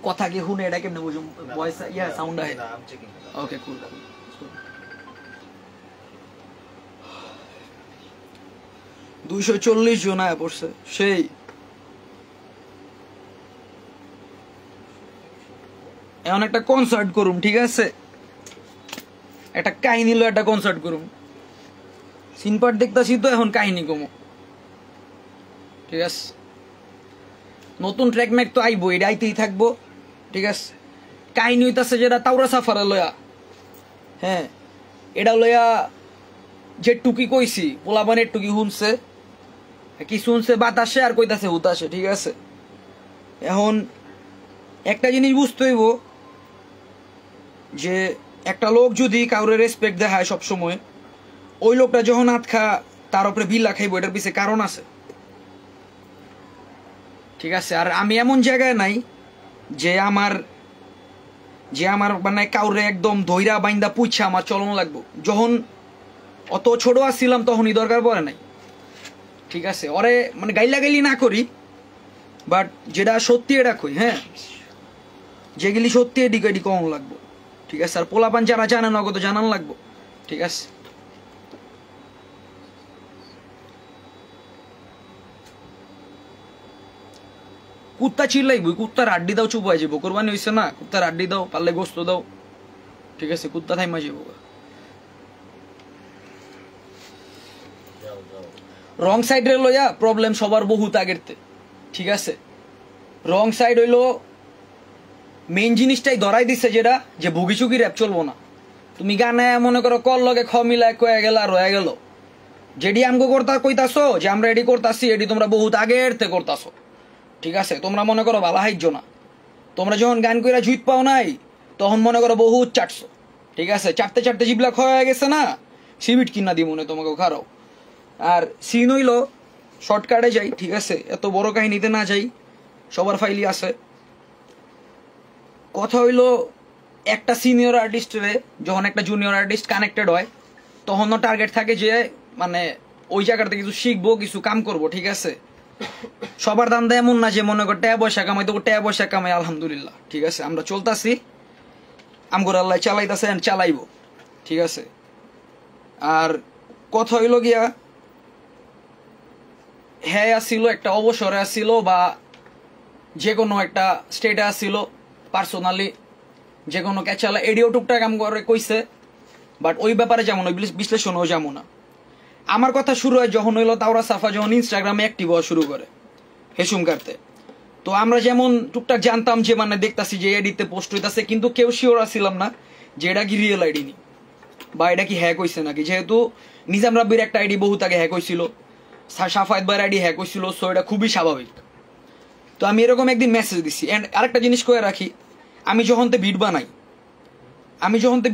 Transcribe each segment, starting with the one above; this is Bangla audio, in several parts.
কথা কি শুনে এটা কেমনে বুঝুম ভয়েস ইয়া সাউন্ড আহে ওকে কুল 240 জন আয়া পড়ছে সেই এখন একটা কনসার্ট করুম ঠিক আছে একটা কাহিনী লো একটা কনসার্ট করুম সিন পার্ট দেখতাছি তো এখন কাহিনী কমো ঠিক আছে নতুন ট্র্যাক ম্যাক তো আইবো এটা আইতেই থাকবো ঠিক আছে কাহিনী হইতাছে যেটা তাওরা সাফারে লয়া হ্যাঁ এটা লয়া যে টুকি কইছি পোলাপানের টুকি শুনছে কি শুনছে বাতাসে আর কইতাছে হুতাসে ঠিক আছে এখন একটা জিনিস বুঝতে হইব যে একটা লোক যদি কাউরে রেসপেক্ট দেখায় সবসময় ওই লোকটা যখন আতখা তার উপরে বিল্লা খাইব এটার পিছে কারণ আছে ঠিক আছে আর আমি এমন জায়গায় নাই যে আমার মানে কাউরে একদম ধইরা বাইন্দা পুইছা আমার চলন লাগবো যখন অত ছোট আসছিলাম তখনই দরকার পড়ে নাই ঠিক আছে ওরে মানে গাইলাগাইলি না করি বাট যেটা সত্যি এটা কই হ্যাঁ যেগুলি সত্যি এডি কম লাগবো ঠিক আছে আর পোলাপান যারা জানে নগদ জানান লাগবো ঠিক আছে কুত্তা চিল্লাইব কুত্তার আড্ডি দাও চুপ হয়ে যাবো কোরবানি হইছে না কুত্তার আড্ডি দাও পারলে গোস্ত দাও ঠিক আছে কুত্তা থাইমা যাবো রং সাইডে লইয়া প্রবলেম সবার বহুত আগেরতে ঠিক আছে রং সাইড হইলো মেইন জিনিসটাই ধরাই দিচ্ছে যেটা যে ভুগিচুকি র্যাপ চলবো না তুমি গানে মনে করো কল লগে খ মিলায় কয়ে গেল আর রয়ে গেল যেডি আমগো কইতাছো যে আমরা এডি করতাছি এডি তোমরা বহুত আগেরতে করতাছো ঠিক আছে তোমরা মনে করো ভালো হাইজ না তোমরা যখন গান কইরা জুইত পাও নাই তখন মনে করো বহুত চাটছো ঠিক আছে চাটতে চাটতে জিবলা হয়ে গেছে না সিবিট কিনা দি মনে তোমাকে খারাও আর সিন হইলো শর্টকাটে যাই ঠিক আছে এত বড় কাহিনীতে না যাই সবার ফাইলই আছে কথা হইলো একটা সিনিয়র আর্টিস্টরে যখন একটা জুনিয়র আর্টিস্ট কানেক্টেড হয় তখনও টার্গেট থাকে যে মানে ওই জায়গাটাতে কিছু শিখবো কিছু কাম করব ঠিক আছে সবার দান্দা এমন না যে মনে কর টাকা পয়সা কামাই তো টাকা পয়সা কামাই আলহামদুলিল্লাহ ঠিক আছে আমরা চলতাছি আমগর আল্লাহ চালাইতাছে চালাইবো ঠিক আছে আর কথা হইলো গিয়া হ্যাঁ আসছিল একটা অবসরে আসছিল বা যে কোনো একটা স্টেটে আসছিল পার্সোনালি যে কোনো ক্যাচালা এডিও টুকটাক কাম করে কইছে বাট ওই ব্যাপারে যেমন ওই বিশ্লেষণও যেমন না আমার কথা শুরু হয় যখন হইলো তাওরা সাফা যখন ইনস্টাগ্রামে অ্যাক্টিভ হওয়া শুরু করে হেসুম কাটতে তো আমরা যেমন টুকটাক জানতাম যে মানে দেখতাছি যে এডিতে পোস্ট হইতাছে কিন্তু কেউ শিওর আসছিলাম না যে এটা কি রিয়েল আইডি নি বা এটা কি হ্যাক হইছে নাকি যেহেতু নিজাম রাব্বির একটা আইডি বহুত আগে হ্যাক হয়েছিল সাফায়েত ভাইয়ের আইডি হ্যাক হয়েছিল সো এটা খুবই স্বাভাবিক তো আমি এরকম একদিন মেসেজ দিছি অ্যান্ড আরেকটা জিনিস করে রাখি আমি যখন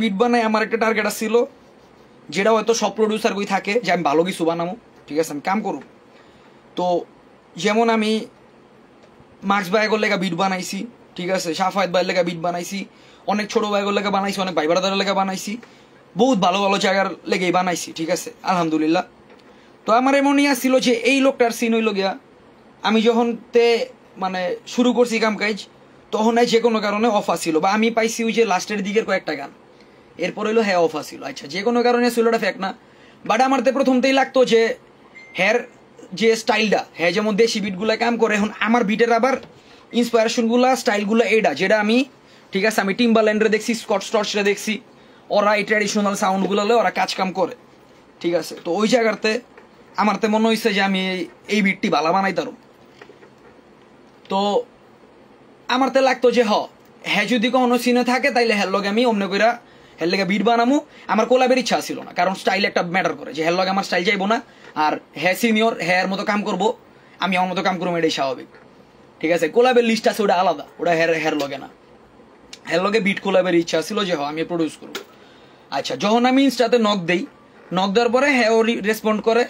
বিট বানাই আমার একটা টার্গেট আসছিল যেটা হয়তো সব প্রডিউসার কই থাকে যে আমি ভালো কিছু বানাবো ঠিক আছে আমি কাম করব তো যেমন আমি মার্কস ভাইয়ের লেগা বিট বানাইছি ঠিক আছে সাফায়েত ভাইয়ের লেগা বিট বানাইছি অনেক ছোট ভাইয়ের লেগা বানাইছি অনেক ভাই ব্রাদারের লেগা বানাইছি বহুত ভালো ভালো জায়গার লেগেই বানাইছি ঠিক আছে আলহামদুলিল্লাহ তো আমার এমনই আসছিল যে এই লোকটার সিন হইল গিয়া আমি যখন মানে শুরু করছি কাম কাজ তখন যে কোনো কারণে অফ আসছিল বা আমি পাইছি ওই যে লাস্টের দিকের কয়েকটা গান এরপর হইলো হ্যাঁ অফ আসছিল আচ্ছা যে কোনো কারণে ছিল ওটা ফেক না বাট আমার তো প্রথমতেই লাগতো যে হ্যার যে স্টাইলটা হ্যাঁ যেমন দেশি বিটগুলা কাম করে এখন আমার বিটের আবার ইন্সপায়ারেশনগুলা স্টাইলগুলো এইটা যেটা আমি ঠিক আছে আমি টিম্বারল্যান্ডে দেখছি স্কট স্টর্চরে দেখছি ওরা এই ট্র্যাডিশনাল সাউন্ডগুলো ওরা কাজ কাম করে ঠিক আছে তো ওই জায়গাতে আমার তো মনে হয়েছে যে আমি এই বিটটি ভালো বানাইতাম তো আমার তো লাগতো যে হ্যাঁ যদি কোনো সিনে থাকে তাইলে হ্যার লগে আমি অমনে কইরা হ্যার লেগে বিট বানামু আমার কোলাবের ইচ্ছা ছিল না কারণ স্টাইল একটা ম্যাটার করে যে হ্যার লগে আমার স্টাইল যাইবো না আর হ্যাঁ সিনিয়র হ্যার মতো কাম করবো আমি আমার মতো কাম করবো এটাই স্বাভাবিক ঠিক আছে কোলাবের লিস্ট আছে ওটা আলাদা ওটা হ্যার লগে না হ্যার লগে বিট কোলাবের ইচ্ছা ছিল যে আমি প্রডিউস করবো আচ্ছা যখন আমি ইনস্টাতে নক দেওয়ার পরে হ্যাঁ ও রেসপন্ড করে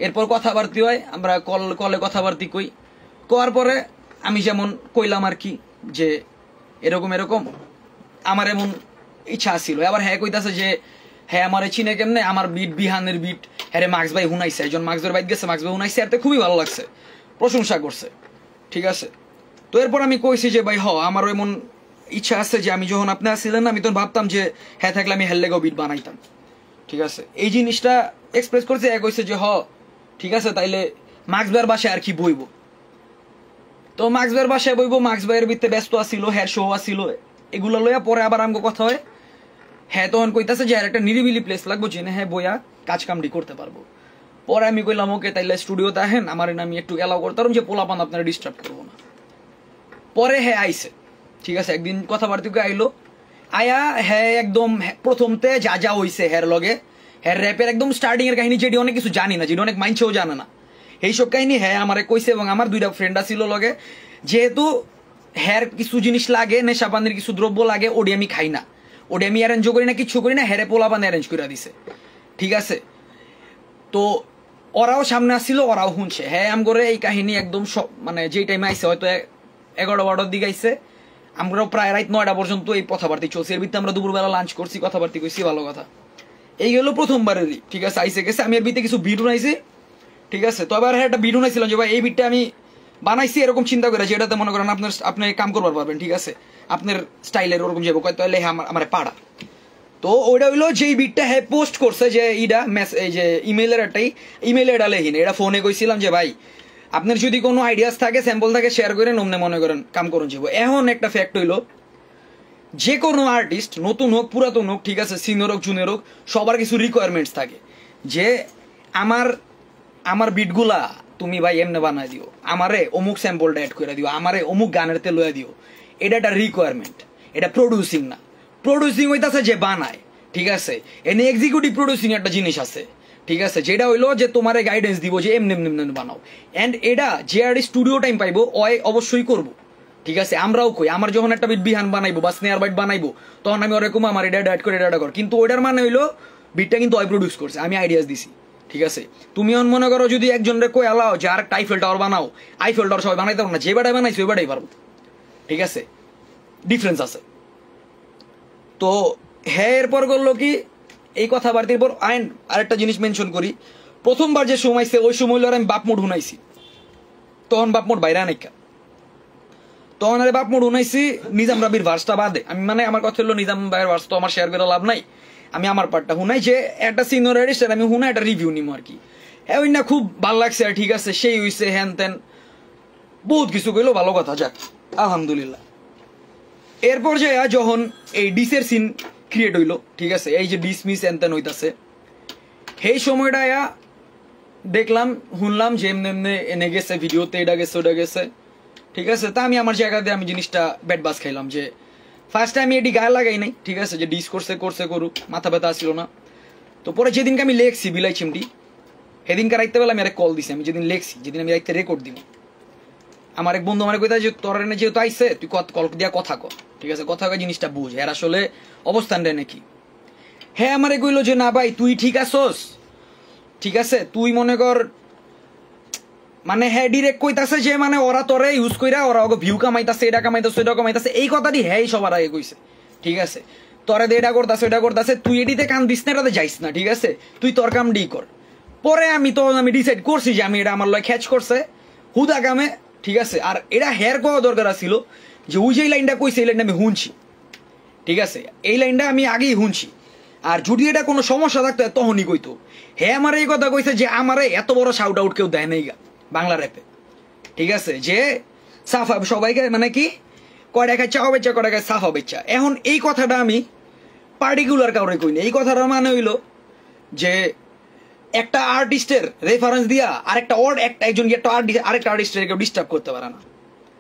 এরপর কথাবার্তি হয় আমরা কলে কথাবার্তি কই করার পরে আমি যেমন কইলাম আর কি যে এরকম আমার এমন ইচ্ছা ছিল আবার হ্যাঁ কইতাছে যে হ্যাঁ আমার চিনে কেমনে আমার বিট বিহানের বিট হ্যাঁ মার্কস ভাই হুনাইছে একজন মার্কস ভাই বাইক গেছে মার্কস ভাই হুনাইছে আর খুবই ভালো লাগছে প্রশংসা করছে ঠিক আছে তো এরপর আমি কইছি যে ভাই আমার এমন ইচ্ছা আছে যে আমি যখন আপনি আসছিলেন না আমি তখন ভাবতাম যে হ্যাঁ থাকলে আমি হেললেগো বিট বানাইতাম, ঠিক আছে। এই জিনিসটা এক্সপ্রেস করছে, এক হয়েছে যে ঠিক আছে তাইলে মার্কস ভাইয়ের বাসায় আর কি বইব। তো মার্কস ভাইয়ের বাসায় বইব, মার্কস ভাইয়ের ভিতরে ব্যস্ত আসিল, হ্যাঁ শো আসিল, এগুলো লইয়া পরে আবার আমগো কথা হয়। হ্যাঁ তখন কইতাছে যে একটা নিরিবিলি প্লেস লাগবো জেনে হ্যাঁ বইয়া কাজ কামড়ি করতে পারবো। পরে আমি কইলাম ওকে তাইলে স্টুডিওতে আহেন, আমার আমি একটু এলাও করতাম যে পোলাপান আপনারা ডিস্টার্ব করবো না। পরে হ্যাঁ আইসে, ঠিক আছে, একদিন কথাবার্তা আইলো, আয়া হ্যাঁ একদম প্রথমতে যা যা হইছে হ্যার লগে, হ্যাঁ র্যাপের একদম স্টার্টিং এর কাহিনী যেটি অনেক কিছু জানি না, যেটি অনেক মাইনছেও জানে না, এইসব কাহিনী হ্যাঁ আমারে কইছে। এবং আমার 2টা ফ্রেন্ড আছিল লগে, যেহেতু হ্যার কিছু জিনিস লাগে, নেশাপানির কিছু দ্রব্য লাগে, ওডি আমি খাই না, ওডি আমি অ্যারেঞ্জও করি না, কিছু করি না, হ্যারে পোলাপান অ্যারেঞ্জ করে দিছে, ঠিক আছে। তো ওরাও সামনে আসছিল, ওরাও শুনছে, হ্যাঁ আম করে এই কাহিনী একদম সব মানে যেই টাইমে আইসে হয়তো 11-12টার দিকে আইসে, আমরাও প্রায় রাত 9টা পর্যন্ত এই কথাবার্তা চলছে। এর ভিত্তিতে আমরা দুপুরবেলা লাঞ্চ করছি, কথাবার্তা কইছি, ভালো কথা। এই গেল প্রথমবারেরই, ঠিক আছে, আইসে গেছে। আমি এর ভিতরে কিছু বিট বানাইছি, ঠিক আছে। তো আবার হ্যাঁ একটা বিট বানাইছিলাম যে ভাই এই বিটটা আমি বানাইছি এরকম চিন্তা করে যেটাতে মনে করেন আপনি কাম করবার পারবেন, ঠিক আছে, আপনার স্টাইলের ওরকম যাবো কয়, তাহলে হ্যাঁ আমার পাড়া। তো ওইটা হইলো যেই বিটটা হ্যাঁ পোস্ট করছে যে ইটা এই যে ইমেইলের একটাই ইমেইলে এটা লেখিন, এটা ফোনে কইছিলাম যে ভাই আপনার যদি কোনো আইডিয়াস থাকে, স্যাম্পল থাকে, শেয়ার করেন, অমনে মনে করেন কাম করুন যাবো। এখন একটা ফ্যাক্ট হইলো যে কোনো আর্টিস্ট নতুন হোক পুরাতন হোক, ঠিক আছে, সিনিয়র হোক জুনিয়র হোক, সবার কিছু রিকোয়ারমেন্টস থাকে যে আমার বিটগুলা তুমি ভাই এমনে বানাই দিও, আমারে অমুক স্যাম্পলটা অ্যাড করে দিও, আমারে অমুক গানের তে লইয়া দিও। এটা একটা রিকোয়ারমেন্ট, এটা প্রডিউসিং না। প্রডিউসিং হইতাছে যে বানায়, ঠিক আছে, এনে এক্সিকিউটিভ প্রডিউসিং একটা জিনিস আছে, ঠিক আছে, যেটা হইলো যে তোমারে গাইডেন্স দিব যে এমনি এমনি বানাও। অ্যান্ড এটা যে আর স্টুডিও টাইম পাইবো অবশ্যই করবো, ঠিক আছে। আমরাও কই আমার যখন একটা বিট বিহান বানাইবো বা স্নেয়ার বাইট বানাইবো তখন আমি ওরকম আমার এটা অ্যাড করে এটা কর, কিন্তু ওইটার মানে হইলো বিটটা কিন্তু ওই প্রডিউস করছে, আমি আইডিয়াস দিছি, ঠিক আছে। তুমি এখন মনে করো যদি একজনের কই আলাও যে আর একটা আইফেল টাওয়ার বানাও, আইফেল টাওয়ার সবাই বানাইতে পারবো না, যে বাটাই বানাইছি ওই বাটাই পারবো, ঠিক আছে, ডিফারেন্স আছে। তো হ্যাঁ এরপর করলো কি এই কথাবার্তার পর আরেকটা জিনিস মেনশন করি, প্রথমবার যে সময়ছে ওই সময় আমি বাপমোট হুনাইছি, তখন বাপমোট বাইরে নাইকা, তখন আরে বাপমোট হুনাইছি নিজাম রাবির ভার্সটা বাদে। আমি মানে আমার কথা হলো নিজাম ভাইয়ের ভার্স তো আমার শেয়ার করে লাভ নাই, আমি আমার পার্টটা হুনাই যে একটা সিনিয়র আর্টিস্ট আমি হুনা একটা রিভিউ নিম আর কি। হ্যাঁ ওই না খুব ভালো লাগছে আর ঠিক আছে, সেই হইছে হ্যান ত্যান বহুত কিছু কইলো, ভালো কথা, যাক আলহামদুলিল্লাহ। এরপর যে যখন এই ডিসের সিন ক্রিয়েট হইলো, ঠিক আছে, এই যে ডিস মিস এন তেন হইতাছে, সেই সময়টা দেখলাম শুনলাম যে এমনি এমনি এনে গেছে ভিডিওতে, এটা গেছে ওটা গেছে, ঠিক আছে। তা আমি আমার জায়গাতে আমি জিনিসটা ব্যাট বাস খাইলাম যে ফার্স্টে আমি এটি গায়ে লাগাই নাই, ঠিক আছে, যে ডিস করছে করুক, মাথা ব্যথা আসছিল না। তো পরে যেদিনকে আমি লেখছি বিলাই চিমটি, সেদিনকে রাইতে বেলা আমি আরেক কল দিছি, আমি যেদিন লেখছি, যেদিন আমি রাইতে রেকর্ড দিব, আমার এক বন্ধু আমার কইতা যে তোর এনে যেহেতু আইসে তুই কল দিয়া কথা কর, ঠিক আছে, কথা কয় জিনিসটা বুঝ এর আসলে অবস্থানটা নাকি। হ্যাঁ আমারে কইলো যে না ভাই তুই ঠিক আছোস, ঠিক আছে, তুই মনে কর মানে হ্যাঁ ডিরেক্ট কইতাছে যে মানে ওরা তোরে ইউজ কইরা ওরা ওকে ভিউ কামাইতাছে, এটা কামাইতাছে, এটা কামাইতাছে, এই কথাটি হ্যাঁ সবার আগে কইছে, ঠিক আছে। তোরা এটা করতাছে, তুই এটিতে কান দিস না, এটাতে যাইস না, ঠিক আছে, তুই তোর কাম ডি কর। পরে আমি ডিসাইড করছি যে আমি এটা আমার লয় খ্যাচ করছে হুদা কামে, ঠিক আছে। আর এটা হেয়ার করা দরকার ছিল যে ওই যে লাইনটা কইছে এই লাইনটা আমি শুনছি, ঠিক আছে, এই লাইনটা আমি আগেই শুনছি। আর যদি এটা কোনো সমস্যা থাকতো তখনই কইতো। হ্যাঁ আমার এই কথা কইছে যে আমারে এত বড় শাউট আউট কেউ দেয় নাই গা বাংলা র্যাপে, ঠিক আছে, যে সাফা সবাইকে মানে কি কয়টা খায় চাও বেচা, কয়টা খায় সাফা বেচা। এখন এই কথাটা আমি পার্টিকুলার কাউরে কই না, এই কথাটা মানে হইলো যে একটা আর্টিস্টের রেফারেন্স দিয়া আরেকটা একজন আরেকটা আর্টিস্টের কেউ ডিস্টার্ব করতে পারে না,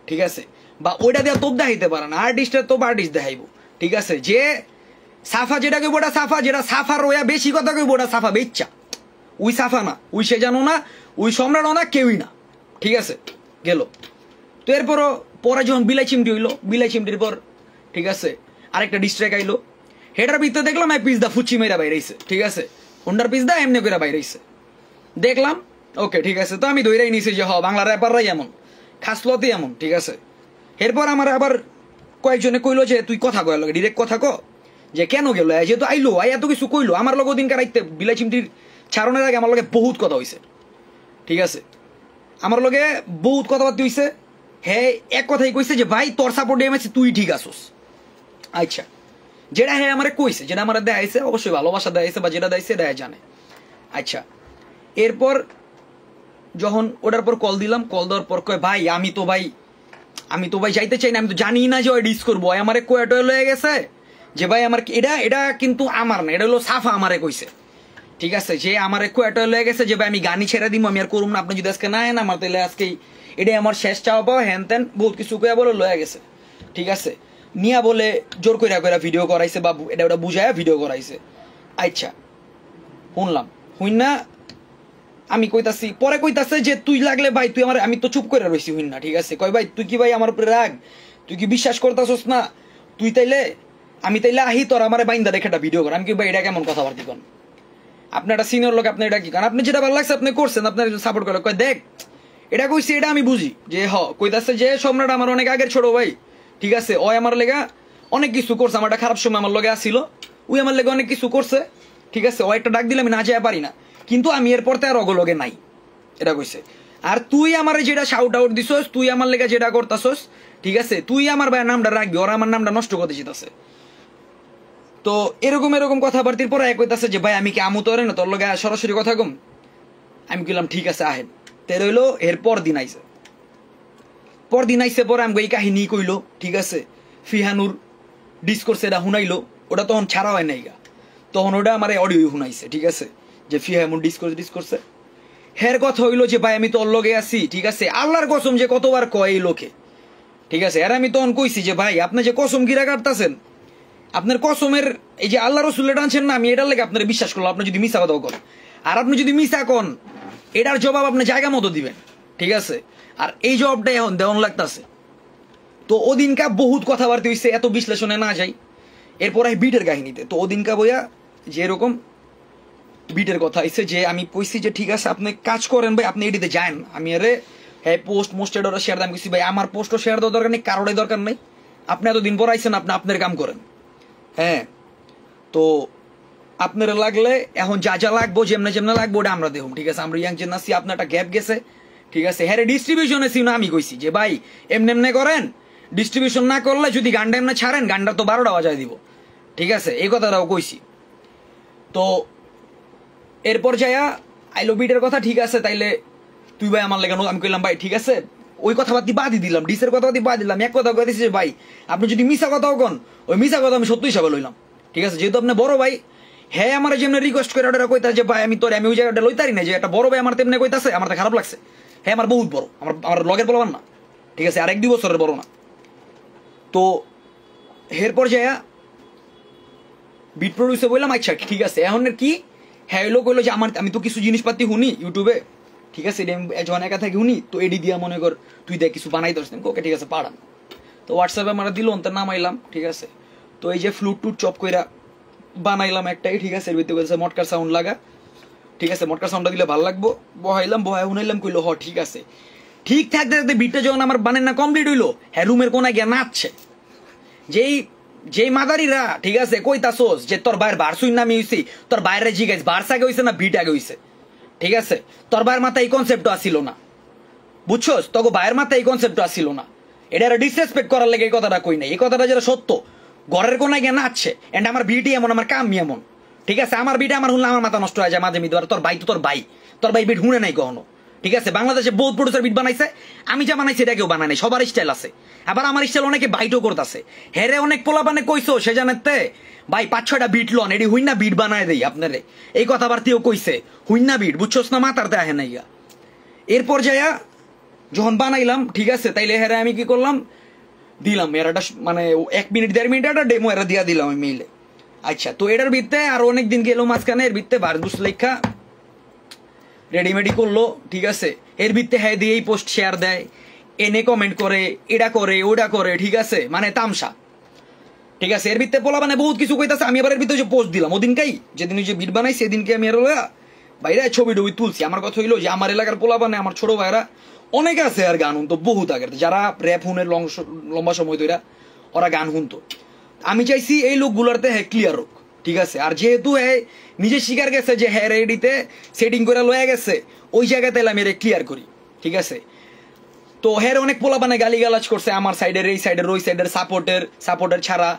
ঠিক আছে, বা ওইটা দিয়া তোপ দেখাইতে পারে না, আর্টিস্টের তোপ আর্টিস্ট দেখাইব, ঠিক আছে। যে সাফা যেটা কইব ওটা সাফা, যেটা সাফা রোয়া বেশি কথা কইব ওটা সাফা বেচ্চা, ওই সাফা না, ওই সে জানো না, ওই সম্রাটও না, কেউই না, ঠিক আছে, গেল। তো এরপরও পরে যখন বিলাই চিমটি হইলো, বিলাই চিমটির পর ঠিক আছে আরেকটা ডিস্ট্রাক্ট আইলো, হেটার ভিতরে দেখলাম এক পিস দা ফুচি মেরা বাইরেছে, ঠিক আছে, হোন্ডার পিস দা এমনি করে বাইরেছে, দেখলাম ওকে ঠিক আছে। তো আমি ধৈরাই নিছি যে বাংলা র্যাপাররাই এমন, খাসলতি এমন, ঠিক আছে। এরপর আমার আবার কয়েকজনে কইলো যে তুই কথা কয় লগে ডিরেক্ট কথা ক, যে কেন গেল, যেহেতু আইলো এত কিছু কইলো, আমার লগে দিনকার রাইতে বিলাই চিমটির ছাড়নের আগে আমার লগে বহুত কথা হইছে, ঠিক আছে, আমার লগে বহুত কথাবার্তা হইছে, হ্যাঁ এক কথাই কইছে যে ভাই তোর সাপোর্ট আমি আছি, তুই ঠিক আসোস। আচ্ছা, যেটা হ্যাঁ আমার কইছে, যেটা আমার দেখাইছে, অবশ্যই ভালোবাসা দেখাইছে বা যেটা দেখাইছে এটা জানে। আচ্ছা, এরপর যখন ওটার পর কল দিলাম, কল দেওয়ার পর কয় ভাই আমি তো ভাই যাইতে চাই না, আমি তো জানি না যে ওই ডিস করবো। আমারে কোয়াটো লয়ে গেছে যে ভাই আমার এটা কিন্তু আমার না, এটা হলো সাফা আমারে কইছে, ঠিক আছে, যে আমারে কোয়াটো লয়ে গেছে যে ভাই আমি গানই ছেড়ে দিব, আমি আর করুম না, আপনি যদি আজকে না এন আমার তাহলে আজকেই এটাই আমার শেষ চাওয়া পাওয়া, হ্যান ত্যান বহুত কিছু কয়া বলে লয়ে গেছে, ঠিক আছে। নিয়া বলে জোর কইরা কইরা ভিডিও করাইছে বা এটা ওটা বুঝায়া ভিডিও করাইছে। আচ্ছা শুনলাম, হুইন না আমি কইতাছি, পরে কইতাছে যে তুই লাগলে ভাই তুই আমার, আমি তো চুপ করে রইছি হুইন না, ঠিক আছে, কয় ভাই তুই কি ভাই আমার উপরে রাগ, তুই কি বিশ্বাস করতাছস না, তুই তাইলে আমি তাইলে আহি তোর আমার বাইন্দা রেখে একটা ভিডিও কর। আমি কি ভাই এটা কেমন কথাবার্তি কন, আপনি একটা সিনিয়র লোক, আপনি এটা কি কারণ আপনি যেটা ভালো লাগছে আপনি করছেন, আপনার সাপোর্ট করে। কয় দেখ এটা কইছি এটা আমি বুঝি যে কইতাছে যে সম্রাট আমার অনেক আগের ছোট ভাই, ঠিক আছে, ওই আমার লেগা অনেক কিছু করছে, আমার একটা খারাপ সময় আমার লগে আসছিল, ওই আমার লেগে অনেক কিছু করছে, ঠিক আছে, ও একটা ডাক দিলে আমি না যেতে পারি না, কিন্তু আমি এরপর তো আর অগলগে নাই, এটা কইছে। আর তুই আমার যেটা শাউট আউট দিছস, তুই আমার লেগে যেটা করতাছস, ঠিক আছে, তুই আমার ভাইয়ের নামটা রাখবি, ওরা আমার নামটা নষ্ট করতে যেতেছে। তো এরকম কথাবার্তির পরে এক কইতাছে যে ভাই আমি কি আমু তোরে না তোর লগে সরাসরি কথা কম। আমি কইলাম ঠিক আছে আহেন। তের হইলো এর পরদিন আইসে পরে আমি এই কাহিনী কইলো, ঠিক আছে, ফিহানুর ডিসকোর্স এটা শুনাইলো, ওটা তখন ছাড়া হয় নাই গা, তখন ওটা আমার অডিও শুনাইছে, ঠিক আছে, যে ফিহানুর ডিসকোর্সে হের কথা হইলো যে ভাই আমি তোর লগে আছি, ঠিক আছে, আল্লাহর কসম যে কতবার কয় এই লোকে, ঠিক আছে। আর আমি তখন কইছি যে ভাই আপনি যে কসম গিরা কাটতেছেন, আপনার কসমের এই যে আল্লাহ রসুল টানছেন না, আমি এটার লেগে আপনার বিশ্বাস করলাম, আপনি যদি মিশা কথাও করেন, আর আপনি যদি মিশা কন এটার জবাব আপনি জায়গা মতো দিবেন, ঠিক আছে, আর এই জবাবটা এখন দেওয়ান লাগতেছে। তো ওদিনকা বহুত কথাবার্তা হইছে, এত বিশ্লেষণে না যাই, এরপরে বিটের কাহিনীতে। তো ওদিনকা বইয়া যে এরকম বিটের কথা হইছে যে আমি কইছি যে ঠিক আছে আপনি কাজ করেন ভাই, আপনি এটিতে যান, আমি আরে হ্যাঁ পোস্ট মোস্টেড ওরা শেয়ার দাম কইছি ভাই আমার পোস্টও শেয়ার দেওয়ার দরকার নেই, কারোরই দরকার নেই, আপনি এতদিন পর আইছেন, আপনি আপনার কাম করেন, হ্যাঁ। তো আপনার লাগলে এখন যা যা লাগবো যেমনে লাগবো ওটা আমরা দেখুন, ঠিক আছে, আমরা ইয়াং জেন আছি, আপনার একটা গ্যাপ গেছে, ঠিক আছে, হ্যাঁ ডিস্ট্রিবিউশনে ছিল না, আমি কইছি যে ভাই এমনি করেন, ডিস্ট্রিবিউশন না করলে যদি গানটা এমনি ছাড়েন গানটা তো 12টা বাজায় দিব, ঠিক আছে, এই কথাটাও কইছি। তো এরপর যাইয়া আইলো বিটের কথা, ঠিক আছে, তাইলে তুই ভাই আমার লেগে, আমি কইলাম ভাই ঠিক আছে, ওই কথাবার্তি বাদই দিলাম, ডিসের কথাবার্তি বাদ দিলাম, এক কথা কয়ে দিছি যে ভাই আপনি যদি মিশা কথাও কন, ওই মিশা কথা আমি সত্য হিসাবে লইলাম, ঠিক আছে, যেহেতু আপনি বড় ভাই, হ্যাঁ আমার যেমনি রিকোয়েস্ট করে ওটা কইতা যে ভাই আমি ওই জায়গাটা লইতারি না, যে একটা বড় ভাই আমার তেমনি কইতাছে, আমার তো খারাপ লাগছে, হ্যাঁ আমার বহুত বড়, আমার লগের বলবান না, ঠিক আছে, আর 1-2 বছরের বড় না। তো এরপর যাইয়া বিট প্রডিউসে বললাম আচ্ছা ঠিক আছে, এখন কি হ্যাঁ লোক কইলো যে আমি তো কিছু জিনিসপাতি শুনি ইউটিউবে, ঠিক আছে, যখন একা থাকি শুনি, তো এডি দিয়া মনে কর তুই দেখ কিছু বানাই দোস, ওকে ঠিক আছে পাড়ান। তো হোয়াটসঅ্যাপে আমরা দিল অন্তর নামাইলাম, ঠিক আছে, তো এই যে ফ্লুট টুট চপ কইরা বানাইলাম একটাই, ঠিক আছে, এর ভিতরে বলছে মটকার সাউন্ড লাগা, ঠিক আছে, মটকার সাউন্ডটা দিলে ভালো লাগবো, বহাইলাম শুনাইলাম, কইলো ঠিক আছে, ঠিক থাকতে থাকতে বিটটা যখন আমার বানেন না কমপ্লিট হইলো, হ্যাঁ রুমের কোনায় গিয়া নাচছে, যেই মাদারিরা, ঠিক আছে, কইতাছোস যে তোর বাইরের বারসুই নামি হইছি, তোর বাইরে জিগাইস বার্স আগে হইছে না বিট আগে হইছে, ঠিক আছে, তোর বাইরের মাথায় এই কনসেপ্টও আসিল না, বুঝছোস, তোকে বাইরের মাথায় এই কনসেপ্টও আসিল না, এটা ডিসরেসপেক্ট করার লেগে এই কথাটা কই নাই, এই কথাটা যেটা সত্য, ঘরের কোনায় গিয়ে নাচছে, এন্ড আমার বিটি এমন, আমার কামি এমন, ঠিক আছে, আমার বিটা আমার শুনলে আমার মাথা নষ্ট হয়ে যায় মাঝে মিদে, তোর ভাই তো তোর ভাই বিট শুনে নাই কখনো, ঠিক আছে, বাংলাদেশে বহুত প্রডিউসার বিট বানাইছে, আমি যা বানাইছি এটা কেউ বানাই নাই, সবার স্টাইল আছে, আবার আমার স্টাইল অনেকে বাইটও করতেছে, হেরে অনেক পোলাপানে কইছো সে জানেতে ভাই 5-6টা বিট লন, এটি হুইনা বিট বানায় দেই আপনারে, এই কথাবার্তিও কইছে, হুইনা বিট বুঝছোস না, মাথারতে আহে নাই গা। এরপর যাইয়া যখন বানাইলাম, ঠিক আছে, তাইলে হেরে আমি কি করলাম, দিলাম এরাটা মানে 1 মিনিট 1.5 মিনিট একটা ডেমো এরা দিয়া দিলাম আমি মেইলে। আচ্ছা, তো এটার ভিত্তে আর অনেক দিন গেল মাঝখানে, এর ভিত্তে বারবুস লেখা রেডিমেডি করলো, ঠিক আছে, এর ভিত্তে হ্যাঁ দিয়েই পোস্ট শেয়ার দেয়, এনে কমেন্ট করে, এটা করে ওটা করে, ঠিক আছে, মানে তামসা, ঠিক আছে, এর ভিত্তে পোলা মানে বহুত কিছু কইতাছে, আমি আবার এর ভিতরে যে পোস্ট দিলাম ওদিনকাই, যেদিন যে বিট বানাই সেদিনকে আমি আর বাইরে ছবি টবি তুলছি। আমার কথা হইলো যে আমার এলাকার পোলা মানে আমার ছোট ভাইরা অনেক আছে আর গান শুনতো বহুত আগের, যারা র্যাপ হুনের লম্বা সময় ধরে ওরা গান শুনতো, আমি চাইছি এই লোকগুলোতে হ্যাঁ ক্লিয়ার হোক, ঠিক আছে, আর যেহেতু হ্যাঁ নিজে স্বীকার গেছে যে হ্যাঁ রেডিতে সেটিং করে লয়ে গেছে, ওই জায়গাতে আমি ক্লিয়ার করি, ঠিক আছে। তো হের অনেক পোলাপানে গালিগালাজ করছে আমার সাইডের, এই সাইডের, ওই সাইডের, সাপোর্টের ছাড়া।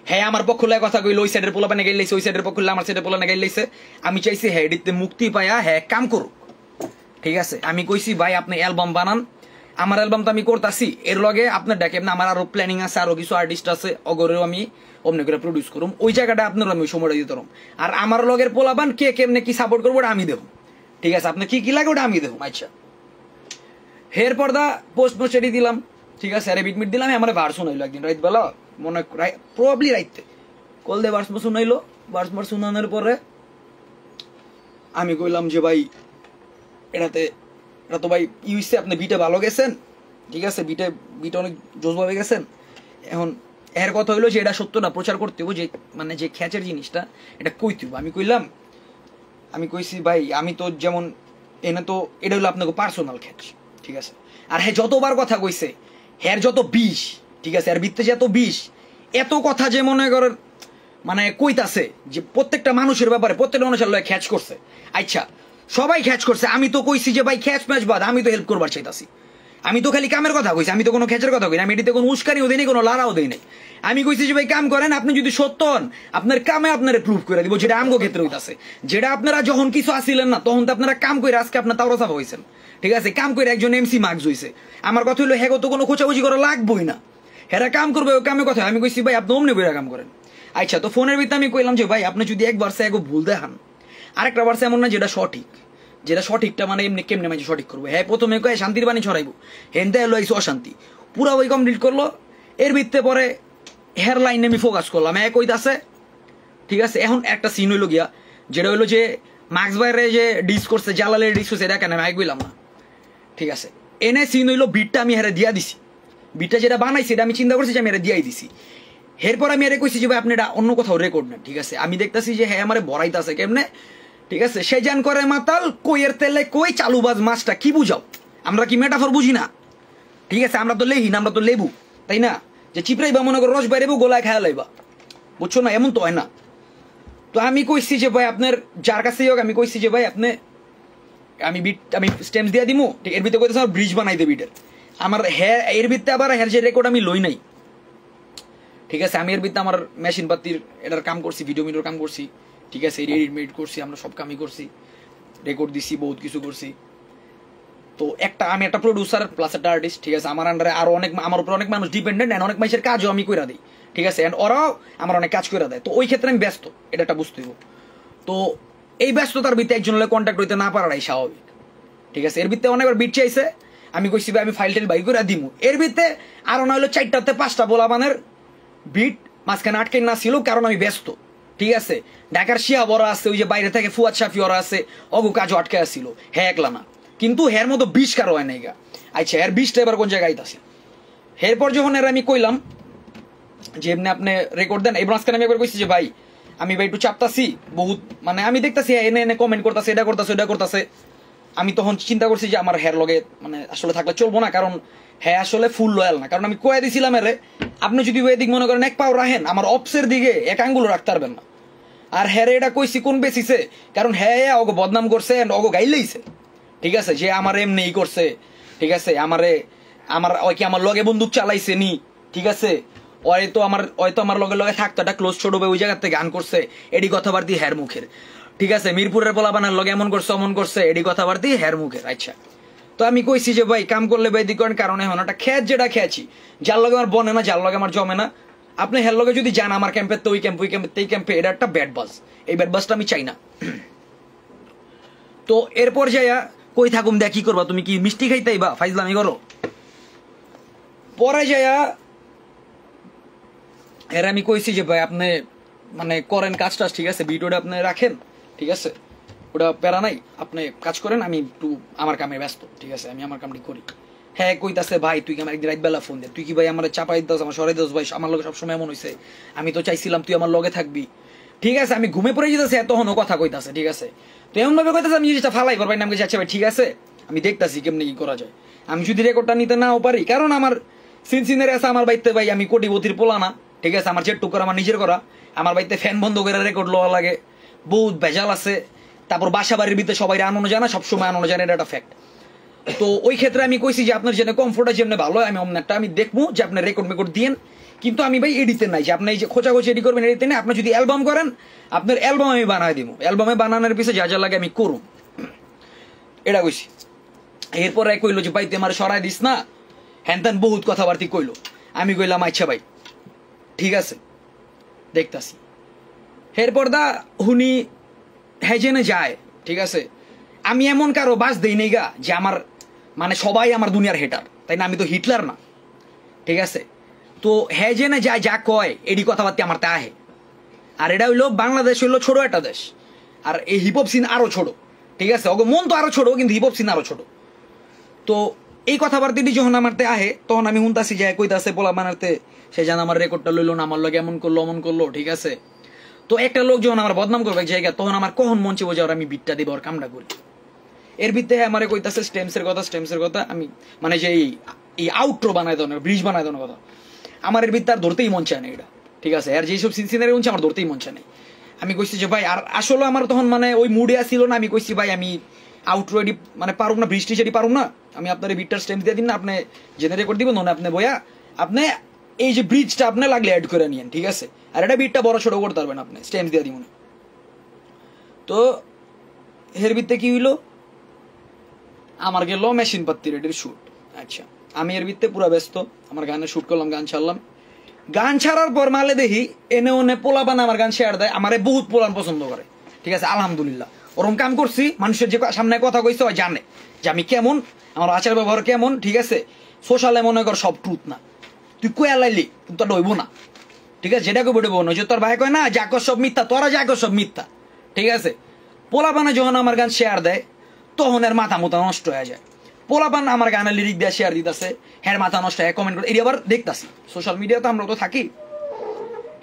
হ্যাঁ আমার পক্ষ লয় কথা কইল, ওই সাইডের পোলাপানে গাইলাইছে, ওই সাইডের পক্ষ আমার সাইডের পোলাপানে গাইলাইছে। আমি চাইছি হ্যাঁ এডিতে মুক্তি পায়া হ্যাঁ কাম করুক, ঠিক আছে। আমি কইছি ভাই আপনি অ্যালবাম বানান, আমার অ্যালবাম তো আমি করতেছি, এর লগে আপনার ডাকে আমার আরো প্ল্যানিং আছে, আরো কিছু আর্টিস্ট আছে, অগরেও আমি অমনি করে প্রডিউস করুম, ওই জায়গাটা আপনার আমি সময়টা দিতে পারম। আর আমার লগের পোলাপান কে কেমনে কি সাপোর্ট করবো ওটা আমি দেবো, ঠিক আছে। আপনি কি কি লাগে ওটা আমি দেবো। আচ্ছা হের পর্দা পোস্ট পোস্ট দিলাম, ঠিক আছে। আরে বিটমিট দিলাম, আমার ভার্স শুনাইলো একদিন রাইত বেলা, মনে প্রবাবলি রাইতে কল দিয়ে ভার্স শুনাইলো। ভার্স শুনানোর পরে আমি কইলাম যে ভাই এটা তো ভাই ইউসে আপনি বিটে ভালো গেছেন, ঠিক আছে, বিটে অনেক জোশভাবে গেছেন। এখন এর কথা হইলো যে এটা সত্য না, প্রচার করতে হবে, যে মানে যে খ্যাচের জিনিসটা এটা কইতে হবে। আমি কইছি ভাই আমি তো যেমন এনে তো এটা হলো আপনাকে পার্সোনাল খ্যাচ, ঠিক আছে। আর হ্যাঁ যতবার কথা কইছে হ্যার যত বিষ, ঠিক আছে, আর বৃত্তে যে এত বিষ, এত কথা যে মনে করেন মানে কইতাছে যে প্রত্যেকটা মানুষের ব্যাপারে প্রত্যেকটা মানুষের লয় খ্যাচ করছে। আচ্ছা সবাই খ্যাচ করছে, আমি তো কইছি যে ভাই খ্যাচ ম্যাচ বাদ, আমি তো হেল্প করবার চাইতাছি, আমি তো খালি কামের কথা কইছি, আমি তো কোনো খ্যাচের কথা কই না, আমি এটিতে কোনো উস্কানিও দিই নাই, কোনো লড়াও দিই নাই। আমি কইছি যে ভাই কাম করেন, আপনি যদি সত্য হন আপনার কামে আপনারা প্রুভ করে দিব, যেটা আমগো ক্ষেত্রে হইতাছে, যেটা আপনারা যখন কিছু আসিলেন না তখন তো আপনারা কাম করে আজকে আপনার তাওরা সাফা হয়েছেন, ঠিক আছে। কাম করে একজন এমসি মার্কস হইছে, আমার কথা হইলো হ্যাঁ তো কোনো খোঁচাখুচি করা লাগবোই না, হেরা কাম করবে ওই কামে কথা। আমি কইছি ভাই আপনি অমনি করে কাম করেন। আচ্ছা তো ফোনের ভিতরে আমি কইলাম যে ভাই আপনি যদি একবার সে ভুল দেখান, আরেকটা বারসে এমন না যেটা সঠিক, যেটা সঠিকটা মানে এমনি কেমনে মাঝে সঠিক করবো। হ্যাঁ প্রথমে কয়ে শান্তির বাণী ছড়াইবো, হেনতে এলো আইসো অশান্তি, পুরা ওই কমপ্লিট করলো। এর ভিত্তে পরে হেয়ার লাইনে আমি ফোকাস করলাম, এক কইতাছে, ঠিক আছে। এখন একটা সিন হইলো গিয়া, যেটা হইলো যে মার্কস বাইরে যে ডিস করছে, জালালের ডিস করছে, এটা কেন আমি কইলাম না, ঠিক আছে। এনে সিন হইলো বিটটা আমি হেরে দিয়া দিছি, বিটটা যেটা বানাইছি এটা আমি চিন্তা করছি যে আমি হেরে দিয়াই দিছি। এরপর আমি এর কইছি যে ভাই আপনি এটা অন্য কোথাও রেকর্ড নেন, ঠিক আছে। আমি দেখতেছি যে হ্যাঁ আমার বড়াইতাছে কেমনে, ঠিক আছে। সে জান করে মাতাল কইয়ের তেলে কই চালুবাজ মাছটা কি বুঝাও, আমরা কি মেটাফর বুঝি না, ঠিক আছে। আমরা তো লেহি না, আমরা তো লেবু, তাই না, যে চিপড়াইবা মনে করো রস বাইরেবো গোলায় খায়া লাইবা, বুঝছো না, এমন তো হয় না। তো আমি কইছি যে ভাই আপনার যার কাছেই হোক, আমি কইছি যে ভাই আপনি আমি স্টেমস দিয়ে দিমু, ঠিক। এর ভিতরে কইতেছে আমার ব্রিজ বানাই দে বিটের, আমার হ্যাঁ এর ভিতরে আবার হ্যার যে রেকর্ড আমি লই নাই, ঠিক আছে। আমি এর ভিতরে আমার মেশিন পাতির এটার কাম করছি, ভিডিও কাম করছি, ঠিক আছে, এডিট করছি, আমরা সব কামই করছি, রেকর্ড দিছি, বহুত কিছু করছি। তো আমি একটা প্রডিউসার প্লাস একটা আর্টিস্ট, ঠিক আছে। আমার আন্ডারে আরো আমার উপর অনেক মানুষ ডিপেন্ডেন্ট, এন্ড অনেক মানুষের কাজও আমি কইরা দিই, ঠিক আছে, এন্ড ওরাও আমার অনেক কাজ কইরা দেয়। তো ওই ক্ষেত্রে আমি ব্যস্ত, এটা একটা বুঝতে হইব। তো এই ব্যস্ততার ভিতরে একজন হলে কন্ট্যাক্ট হইতে না পারাটাই স্বাভাবিক, ঠিক আছে। এর ভিতরে অনেকবার বিট চাইছে, আমি কইছি ভাই আমি ফাইল টাইল বাই করে দিমু। এর ভিতরে আরো না হলো 4টা 5টা বলাবানের বিট মাঝখানে আটকে না ছিল, কারণ আমি ব্যস্ত, ঠিক আছে। ঢাকার শিয়া বড় আছে, ওই যে বাইরে থেকে ফুয়াদ শাফি ওরা আছে, অগু কাজও আটকে আসছিল, হ্যাঁ একলা না, কিন্তু হের মতো 20 কারো হয় নাই গা। আচ্ছা এর 20টা এবার কোন জায়গায় আছে। এরপর যখন এর আমি কইলাম যে এমনি আপনি রেকর্ড দেন, এবার মাঝখানে আমি একবার কইছি যে ভাই আমি ভাই একটু চাপতাছি বহুত, মানে আমি দেখতাছি এনে এনে কমেন্ট করতেছে, এটা করতেছে ওটা করতেছে। আমি তখন চিন্তা করছি যে আমার হেয়ার লগে মানে আসলে থাকলে চলবো না, কারণ হ্যাঁ আসলে ফুল লয়াল না। কারণ আমি কয়ে দিছিলাম এরে আপনি যদি ওই দিক মনে করেন এক পাও রাখেন, আমার অপসের দিকে এক আঙ্গুল রাখতে পারবেন না। আর হ্যারে এটা কইছি কোন বেসিসে, কারণ হ্যাঁ অগো বদনাম করছে, অগো গাইলেইছে, ঠিক আছে, যে আমার এমনি করছে, ঠিক আছে, আমার ওই কি আমার লগে বন্দুক চালাইছে নি, ঠিক আছে, হয়তো আমার লগে লগে থাকতো, একটা ক্লোজ ছোট ওই জায়গার থেকে গান করছে, এডি কথাবার্তি হ্যার মুখের, ঠিক আছে। মিরপুরের পোলাপানের লগে এমন করছে অমন করছে, এডি কথাবার্তি হ্যার মুখের। আচ্ছা তো আমি কইছি যে ভাই কাম করলে ভাই দি করেন, কারণ এখন একটা খ্যাচ যেটা খেয়েছি, যার লগে আমার বনে না, যার লগে আমার জমে না, আপনি হের লগে যদি যান আমার ক্যাম্পের তো ওই ক্যাম্প এই ক্যাম্পে, এটা একটা ব্যাড বাজ, এই ব্যাড বাজটা আমি চাই না। তো এরপর যাইয়া কই থাকুম দেখ কি করবা, তুমি কি মিষ্টি খাইতেই বা ফাইজলামি করো। পরে যাইয়া এর আমি কইছি যে ভাই আপনি মানে করেন কাজটা, ঠিক আছে, ভিডিওটা আপনি রাখেন, ঠিক আছে, ওটা প্যারা নাই, আপনি কাজ করেন, আমি একটু আমার কামে ব্যস্ত, ঠিক আছে, আমি আমার কামটি করি। হ্যাঁ কইতাছে ভাই তুই কি আমার একদিন রাত বেলা ফোন দে, তুই কি ভাই আমার চাপাই দাস, আমার সরাই দাস, ভাই আমার লগে সবসময় এমন হয়েছে, আমি তো চাইছিলাম তুই আমার লগে থাকবি, ঠিক আছে। আমি ঘুমে পড়ে যেতেছে এতক্ষণও কথা কইতাছে, ঠিক আছে। তো এমন ভাবে কইতাছে আমি জিনিসটা ফালাই করবাই নাম গেছি, আচ্ছা ভাই ঠিক আছে আমি দেখতাছি কেমনি কি করা যায়। আমি যদি রেকর্ডটা নিতে নাও পারি, কারণ আমার সিনসিনের আছে আমার বাড়িতে ভাই, আমি কোটিপতির পোলা না, ঠিক আছে, আমার যেটুক করা আমার নিজের করা, আমার বাড়িতে ফ্যান বন্ধ করে রেকর্ড লওয়া লাগে, বহুত ভেজাল আছে। তারপর বাসা বাড়ির ভিতরে সবাই আনন্দ জানা, সবসময় আনন্দ জানে, এটা একটা ফ্যাক্ট। তো ওই ক্ষেত্রে আমি কইছি যে আপনার যেন কমফোর্টের জন্য ভালো হয়, আমি অমনারটা আমি দেখবো যে আপনার রেকর্ড মেকর্ড দিয়েন, কিন্তু আমি ভাই এডিতে নাই যে আপনি এই যে খোঁচাখোঁচি এডি করবেন, এডিতে নাই। আপনি যদি অ্যালবাম করেন আপনার অ্যালবাম আমি বানাই দিব, অ্যালবামে বানানোর পিছিয়ে যা যা লাগে আমি করুম, এটা কইছি। এরপরে কইলো যে ভাই তুই আমার সরাই দিস না, হ্যান ত্যান বহুত কথাবার্তি কইলো। আমি কইলাম আচ্ছা ভাই ঠিক আছে দেখতাছি। এরপর দা হুনি হেজেনে যায়, ঠিক আছে। আমি এমন কারো বাস দেই নেই গা যে আমার মানে সবাই আমার দুনিয়ার হেটার, তাই না? আমি তো হিটলার না, ঠিক আছে। তো হেজেনে যায় যা কয় এডি কথাবার্তা আমার তা আহে। আর এটা হইলো বাংলাদেশ হইলো ছোট একটা দেশ, আর এই হিপহপ সিন আরো ছোট, ঠিক আছে। ওগো মন তো আরো ছোট, কিন্তু হিপহপ সিন আরো ছোট। তো এই কথাবার্তাটি যখন আমারতে আহে তখন আমি শুনতাছি যে কইতাছে পোলা বানাতে, সে জান আমার রেকর্ডটা লইলো না, আমার লগে এমন করলো অমন করলো, ঠিক আছে। তো একটা লোক যখন আমার বদনাম করবে এক জায়গা, তখন আমার কখন মঞ্চে বোঝা আমি বিটটা দিব আর কামটা করি। এর ভিত্তিতে আমার কইতাছে স্টেমসের কথা, আমি মানে যে এই আউট্রো বানায় দেওয়ার ব্রিজ বানায় দেওয়ার কথা, আমার এর ভিত্তি আর ধরতেই মন চায় না এটা, ঠিক আছে। আর যেসব সিনসিনারি হচ্ছে আমার ধরতেই মন চায় না। আমি কইছি যে ভাই, আর আসলে আমার তখন মানে ওই মুডে আসছিল না। আমি কইছি ভাই আমি আউট্রো এডি মানে পারুম না, ব্রিজ টিচ এডি পারুম না, আমি আপনার এই বিটটার স্টেম দিয়ে দিন না, আপনি জেনে রেকর্ড দিবেন না, আপনি বইয়া আপনি এই যে ব্রিজটা আপনি লাগলে অ্যাড করে নিয়েন, ঠিক আছে। আর এটা বিটটা বড় ছোট করতে পারবেন আপনি, স্টেম দিয়ে দিব না। তো এর ভিত্তিতে কি হইলো, আমার গেল মেশিন পাত্তি রেডির শুট। আচ্ছা আমি এর ভিত্তিতে পুরো ব্যস্ত, আমার গানের শুট করলাম, গান ছাড়লাম। গান ছাড়ার পর মালে দেখি এনে ওনে পোলাপান আমার গান শেয়ার দেয়, আমারে বহুত পোলান পছন্দ করে, ঠিক আছে। আলহামদুলিল্লাহ ওরকম কাম করছি, মানুষের যে সামনে কথা কইছে ওই জানে যে আমি কেমন, আমার আচার ব্যবহার কেমন, ঠিক আছে। সোশ্যালে মনে কর সব ট্রুথ না, তুই কয়া লাইলি কিন্তু তোর ডইব না, ঠিক আছে। যেটা কইব ডইব না, যে তোর ভাই কয় না যা কর সব মিথ্যা, তোরা যা কর সব মিথ্যা, ঠিক আছে। পোলাপানে যখন আমার গান শেয়ার দেয় তখন এর মাথা মুথা নষ্ট হয়ে যায়। পোলাপান আমার গানের লিরিক দিয়ে শেয়ার দিতেছে, হ্যাঁ মাথা নষ্ট হয়, কমেন্ট করে, এটি আবার দেখতাছি সোশ্যাল মিডিয়াতে, আমরা তো থাকি।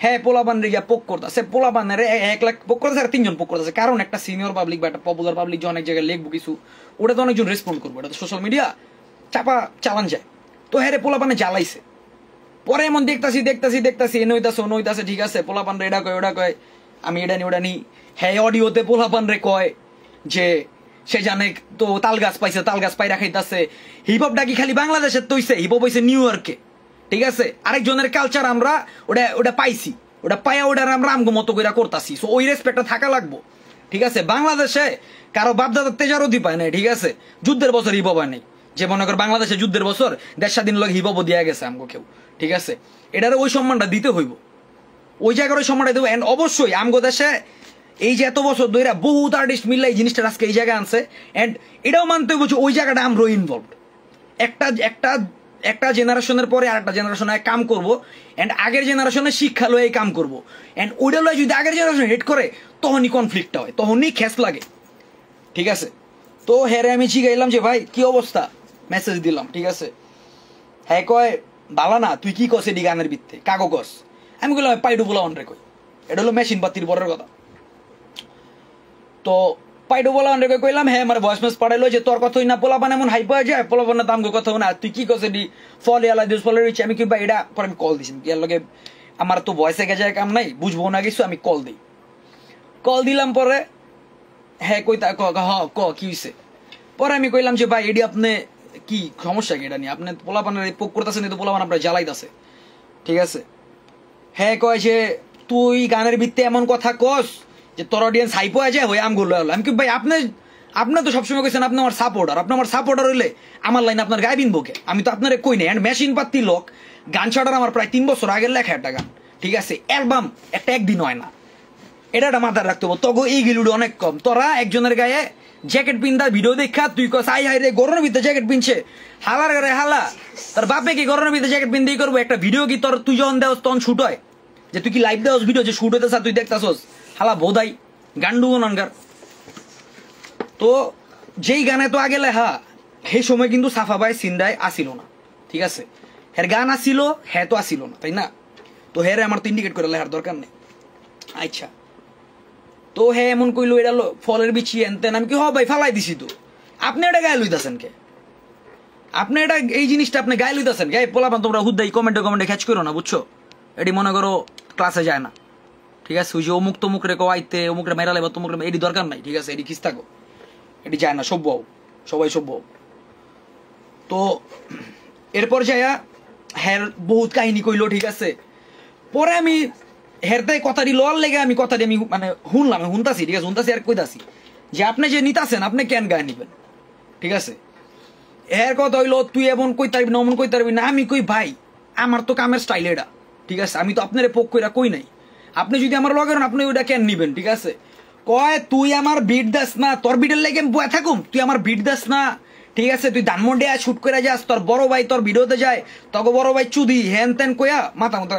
হ্যাঁ পোলাপান রেগিয়া পোক করতেছে, পোলাপানের 1 লাখ পোক করতেছে আর 3 জন পোক করতেছে, কারণ একটা সিনিয়র পাবলিক বা একটা পপুলার পাবলিক যে অনেক জায়গায় লিখবো কিছু, ওটা তো অনেকজন রেসপন্ড করবো, এটা তো সোশ্যাল মিডিয়া চাপা চালান যায়। তো হ্যাঁ রে পোলাপানে জ্বালাইছে। পরে এমন দেখতাছি এনে হইতাছে অন্য হইতাছে, ঠিক আছে। পোলাপান রে এটা কয় ওটা কয়, আমি এটা নি ওটা নি। হ্যাঁ অডিওতে পোলাপান রে কয় যে সে জানে তো তাল গাছ পাইছে, তাল গাছ পাই রাখাইতাছে। হিপহপটা কি খালি বাংলাদেশের তো হইছে, হিপহপ হইছে নিউ ইয়র্কে, ঠিক আছে। আরেকজনের কালচার আমরা ওটা পাইছি, ওটা পাইয়া ওটার আমরা আমগো মতো করে করতাছি। সো ওই রেসপেক্টটা থাকা লাগবো, ঠিক আছে। বাংলাদেশে কারো বাপদাদার তেজারতি পায় নাই, ঠিক আছে। যুদ্ধের বছর হিপহপ হয় নাই, যে মনে কর বাংলাদেশে যুদ্ধের বছর 1.5 স্বাধীন লোক হিপহপ দিয়া গেছে আমগো কেউ, ঠিক আছে। এটার ওই সম্মানটা দিতে হইব, ওই জায়গার ওই সম্মানটা দেবো। এন্ড অবশ্যই আমগো দেশে এই যে এত বছর ধরে বহুত আর্টিস্ট মিললে এই জিনিসটা আজকে এই জায়গায় আনছে। এন্ড এটাও মানতে হইব যে ওই জায়গাটা আমরাও ইনভলভ। একটা জেনারেশনের পরে আর একটা জেনারেশনে কাম করবো, এন্ড আগের জেনারেশনে শিক্ষা লয়ে কাম করবো। এন্ড ওইটা লয়ে যদি আগের জেনারেশন হেড করে তখনই কনফ্লিক্টটা হয়, তখনই খেস লাগে, ঠিক আছে। তো হ্যাঁ আমি জিগাইলাম যে ভাই কি অবস্থা, মেসেজ দিলাম, ঠিক আছে। হ্যাঁ কয় বালা না, তুই কি কস এডি গানের ভিত্তে কাগো কস। আমি বললাম পাইডু বলা অন রে কই, এটা হলো মেশিন পাতির পরের কথা। তো পাইডু বলা অন রে কইলাম, হ্যাঁ আমার ভয়েস মেস পাঠাইলো যে তোর কথাই না পোলাপান এমন হাই পাওয়া যায়, পোলাপান না দামগো কথা না, তুই কি কস এডি ফল ইয়ালা দিস ফল রইছে। আমি কি ভাই এটা পরে আমি কল দিছি, কি এর লগে আমার তো ভয়েসে গে যায় কাম নাই, বুঝবো না কিছু, আমি কল দিই। কল দিলাম পরে হ্যাঁ কই তা ক কি হইছে। পরে আমি কইলাম যে ভাই এডি আপনি কি সমস্যা কি এটা নিয়ে, আপনি পোলাপানের পোক করতেছেন, তো পোলাপান আপনার জ্বালাইতেছে, ঠিক আছে। হ্যাঁ কয় যে তুই গানের ভিত্তি এমন কথা কস যে তোর অডিয়েন্স হাইপ হয়ে যায়, হয়ে আমগুলো হলো। আমি কি ভাই আপনি তো সবসময় কইছেন আপনি আমার সাপোর্টার, আপনি আমার সাপোর্টার হইলে আমার লাইন আপনার গায়ে বিনবকে, আমি তো আপনার কই নাই। অ্যান্ড মেশিন পাত্তি লোক গান ছাড়ার আমার প্রায় 3 বছর আগের লেখা একটা গান, ঠিক আছে। অ্যালবাম একটা একদিন হয় না, এটা মাথায় রাখতে হবে। তগো এই গিলুড়ি অনেক কম, তোরা একজনের গায়ে জ্যাকেট পিন্ধার ভিডিও দেখা তুই কস আই হাই রে গরমের ভিতরে জ্যাকেট পিনছে, হালার গায়ে হালা, তার বাপে কি গরমের ভিতরে জ্যাকেট পিনতেই করবো। একটা ভিডিও কি তোর তুই যখন দেওস তখন শুট হয়, যে তুই কি লাইভ দেওস ভিডিও যে শুট হইতেছ তুই দেখতাছস, হালা বোধাই গান্ডু ননগার। তো যেই গানে তো আগে লেখা সেই সময় কিন্তু সাফা ভাই সিন্দায় আসিল না, ঠিক আছে। হের গান আসিল, হ্যাঁ তো আসিল না, তাই না। তো হ্যাঁ আমার তো ইন্ডিকেট করে লেখার দরকার নেই। আচ্ছা তো হ্যাঁ এমন কইলো এটা ফলের বিচি এনতেন। আমি কি হ ভাই ফালাই দিছি, তো আপনি এটা গায়ে লইতেছেন কে, আপনি এটা এই জিনিসটা আপনি গায়ে লইতেছেন কে। পোলাপান তোমরা হুদ্দাই কমেন্টে খ্যাচ করো না, বুঝছো। এটি মনে করো ক্লাসে যায় না, ঠিক আছে। ওই যে অমুক তমুক রে কইতে অমুক রে মেরালে বা তমুক রে, এটি দরকার নাই, ঠিক আছে। এটি খিস থাকো, এটি যায় না, সভ্য সবাই সভ্য। তো এরপর যাইয়া হ্যার বহুত কাহিনী কইলো, ঠিক আছে। পরে আমি হেরতাই কথাটি লওয়ার লেগে আমি কথাটি আমি মানে শুনলাম, শুনতাছি, ঠিক আছে, শুনতাছি আর কইতাছি যে আপনি যে নিতাছেন আপনি কেন গায়ে নিবেন, ঠিক আছে। এর কথা হইলো তুই এমন কই তারবি না, অমন কই তারবি না। আমি কই ভাই আমার তো কামের স্টাইল এটা, ঠিক আছে, আমি তো আপনার পোক কইরা কই নাই। আপনি যদি আমার লগেন আপনি ওইটা কেন নিবেন, ঠিক আছে। কয় তুই আমার বিট দাস না, তোর বিটের লেগে আমি বয়ে থাকুম, তুই আমার বিট দাস না, ঠিক আছে। তুই ধানমন্ডে শুট করে যাস, তোর বড় ভাই তোর ভিডিওতে যায়, তোকে বড় ভাই চুদি হ্যান ত্যান কইয়া মাথা মতো।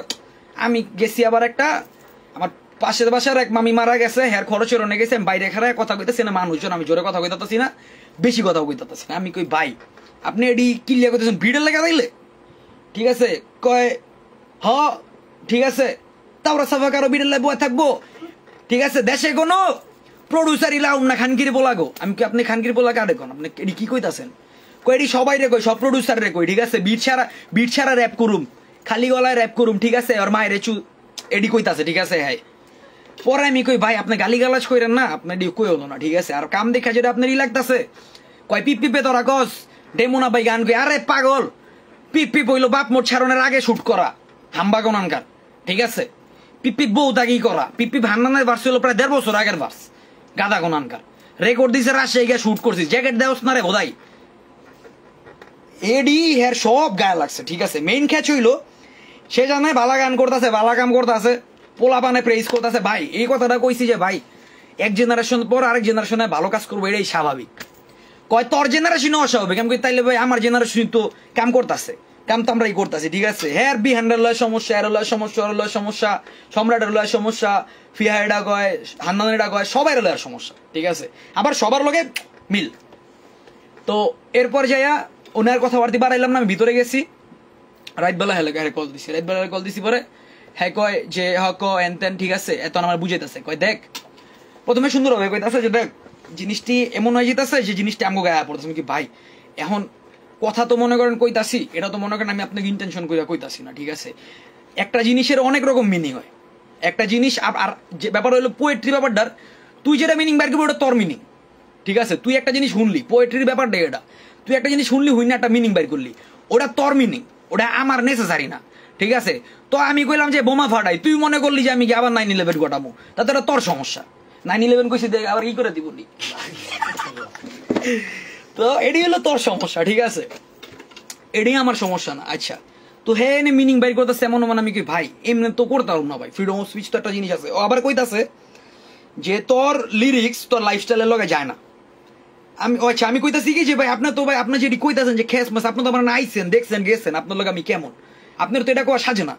আমি গেছি আবার একটা আমার পাশের বাসার এক মামি মারা গেছে, হ্যার খরচের অনেক গেছে, আমি বাইরে খারায় কথা কইতেছি না মানুষজন, আমি জোরে কথা কইতাছি না, বেশি কথা কইতাছি না। আমি কই ভাই আপনি এডি ক্লিয়ার করতেছেন ভিডিও লেগে দিলে, ঠিক আছে। কয় হ ঠিক আছে, তাওরা সাফা কারো ভিডিও লেগে বয়ে থাকবো, ঠিক আছে। দেশে কোনো প্রডিউসার ইলাউম না খানগিরি বলাগো। আমি কি আপনি খানগিরি বলা কারে কোন, আপনি এডি কি কইতাছেন? কই এডি সবাই রে কই, সব প্রডিউসার রে কই, ঠিক আছে। বিট ছাড়া র্যাপ করুম, খালি গলায় র্যাপ করুম, ঠিক আছে। আর মায়ের এডি কইতাছে, ঠিক আছে। হ্যাঁ পরে আমি কই ভাই আপনি গালিগালাজ কইরেন না, আপনি এডি কই হলো না, ঠিক আছে। আর কাম দেখা যেটা আপনার ই লাগতাছে, কয় পিপ পিপে তোরা কস ডেমোনা ভাই গান কই, আরে পাগল পিপ পিপ হইলো বাপ মোট ছাড়নের আগে শুট করা হাম্বা কোনানকার, ঠিক আছে। পিপ পিপ বহুত আগেই করা, পিপ পিপ হান্নানের ভার্স হলো প্রায় 1.5 বছর আগের ভার্স, গাদা কোনানকার। রেকর্ড দিছে রাজশাহী গিয়ে শুট করছিস, জ্যাকেট দেওস না রে বোধাই। এডি হের সব গায়ে লাগছে, ঠিক আছে। মেইন খ্যাচ হইলো সে জানে বালা গান করতেছে, বালা কাম করতেছে, পোলা পানে প্রেইজ করতেছে। ভাই এই কথাটা কইছি যে ভাই এক জেনারেশন পর আরেক জেনারেশনে ভালো কাজ করবো, এটাই স্বাভাবিক। কয় তোর জেনারেশনে অস্বাভাবিক, আমি কই তাইলে ভাই আমার জেনারেশন তো কাম করতেছে, কাম তো আমরাই করতেছি, ঠিক আছে। হ্যাঁ বিহান্ডার লয় সমস্যা, এর লয় সমস্যা, ওর লয় সমস্যা, সম্রাটের লয় সমস্যা, ফিহাইডা কয়, হান্নানেরা কয়, সবাই লয় সমস্যা, ঠিক আছে। আবার সবার লগে মিল। তো এরপর যাইয়া ওনার কথাবার্তি বাড়াইলাম না, আমি ভিতরে গেছি। রাতবেলা হ্যাঁ কল দিছি, রাতবেলা কল দিছি পরে হ্যাঁ কয় যে হক এন তেন, ঠিক আছে। এত আমার বুঝাইতেছে, কয় দেখ প্রথমে সুন্দর হবে কইতাছে যে দেখ জিনিসটি এমন হয়ে যেতেছে যে জিনিসটা আমগো গায়ে পড়তেছে। আমি কি ভাই এখন কথা তো মনে করেন কইতাছি, এটা তো মনে করেন আমি আপনাকে ইন্টেনশন কইরা কইতাছি না, ঠিক আছে। একটা জিনিসের অনেক রকম মিনিং হয়, একটা জিনিস। আর যে ব্যাপার হলো পোয়েট্রি ব্যাপারটার, তুই যেটা মিনিং বের করবি ওটা তোর মিনিং, ঠিক আছে। তুই একটা জিনিস শুনলি, পোয়েট্রির ব্যাপারটা এটা, তুই একটা জিনিস শুনলি হুই না একটা মিনিং বের করলি, ওটা তোর মিনিং, ওটা আমার নেসেসারি না, ঠিক আছে। তো আমি কইলাম যে বোমা ফাটাই, তুই মনে করলি যে আমি কি আবার 9/11 ঘটাবো, তাতে ওটা তোর সমস্যা। 9/11 কইছি দেখ আবার কি করে দিব। তো এটাই হলো তোর সমস্যা, ঠিক আছে, এটাই আমার সমস্যা না। আচ্ছা তো হ্যাঁ এনে মিনিং বাইর করতেছে এমন মানে আমি কি ভাই এমনি তো করতে পারবো না ভাই, ফ্রিডম অফ স্পিচ তো একটা জিনিস আছে। ও আবার কইতাছে যে তোর লিরিক্স তোর লাইফস্টাইলের লগে যায় না। আমি আচ্ছা আমি কইতাছি কি যে ভাই আপনার তো ভাই আপনার যেটি কইতাছেন যে খেস মাস, আপনি তো আমার আইছেন দেখছেন গেছেন, আপনার লগে আমি কেমন, আপনার তো এটা কোয়া সাজে না।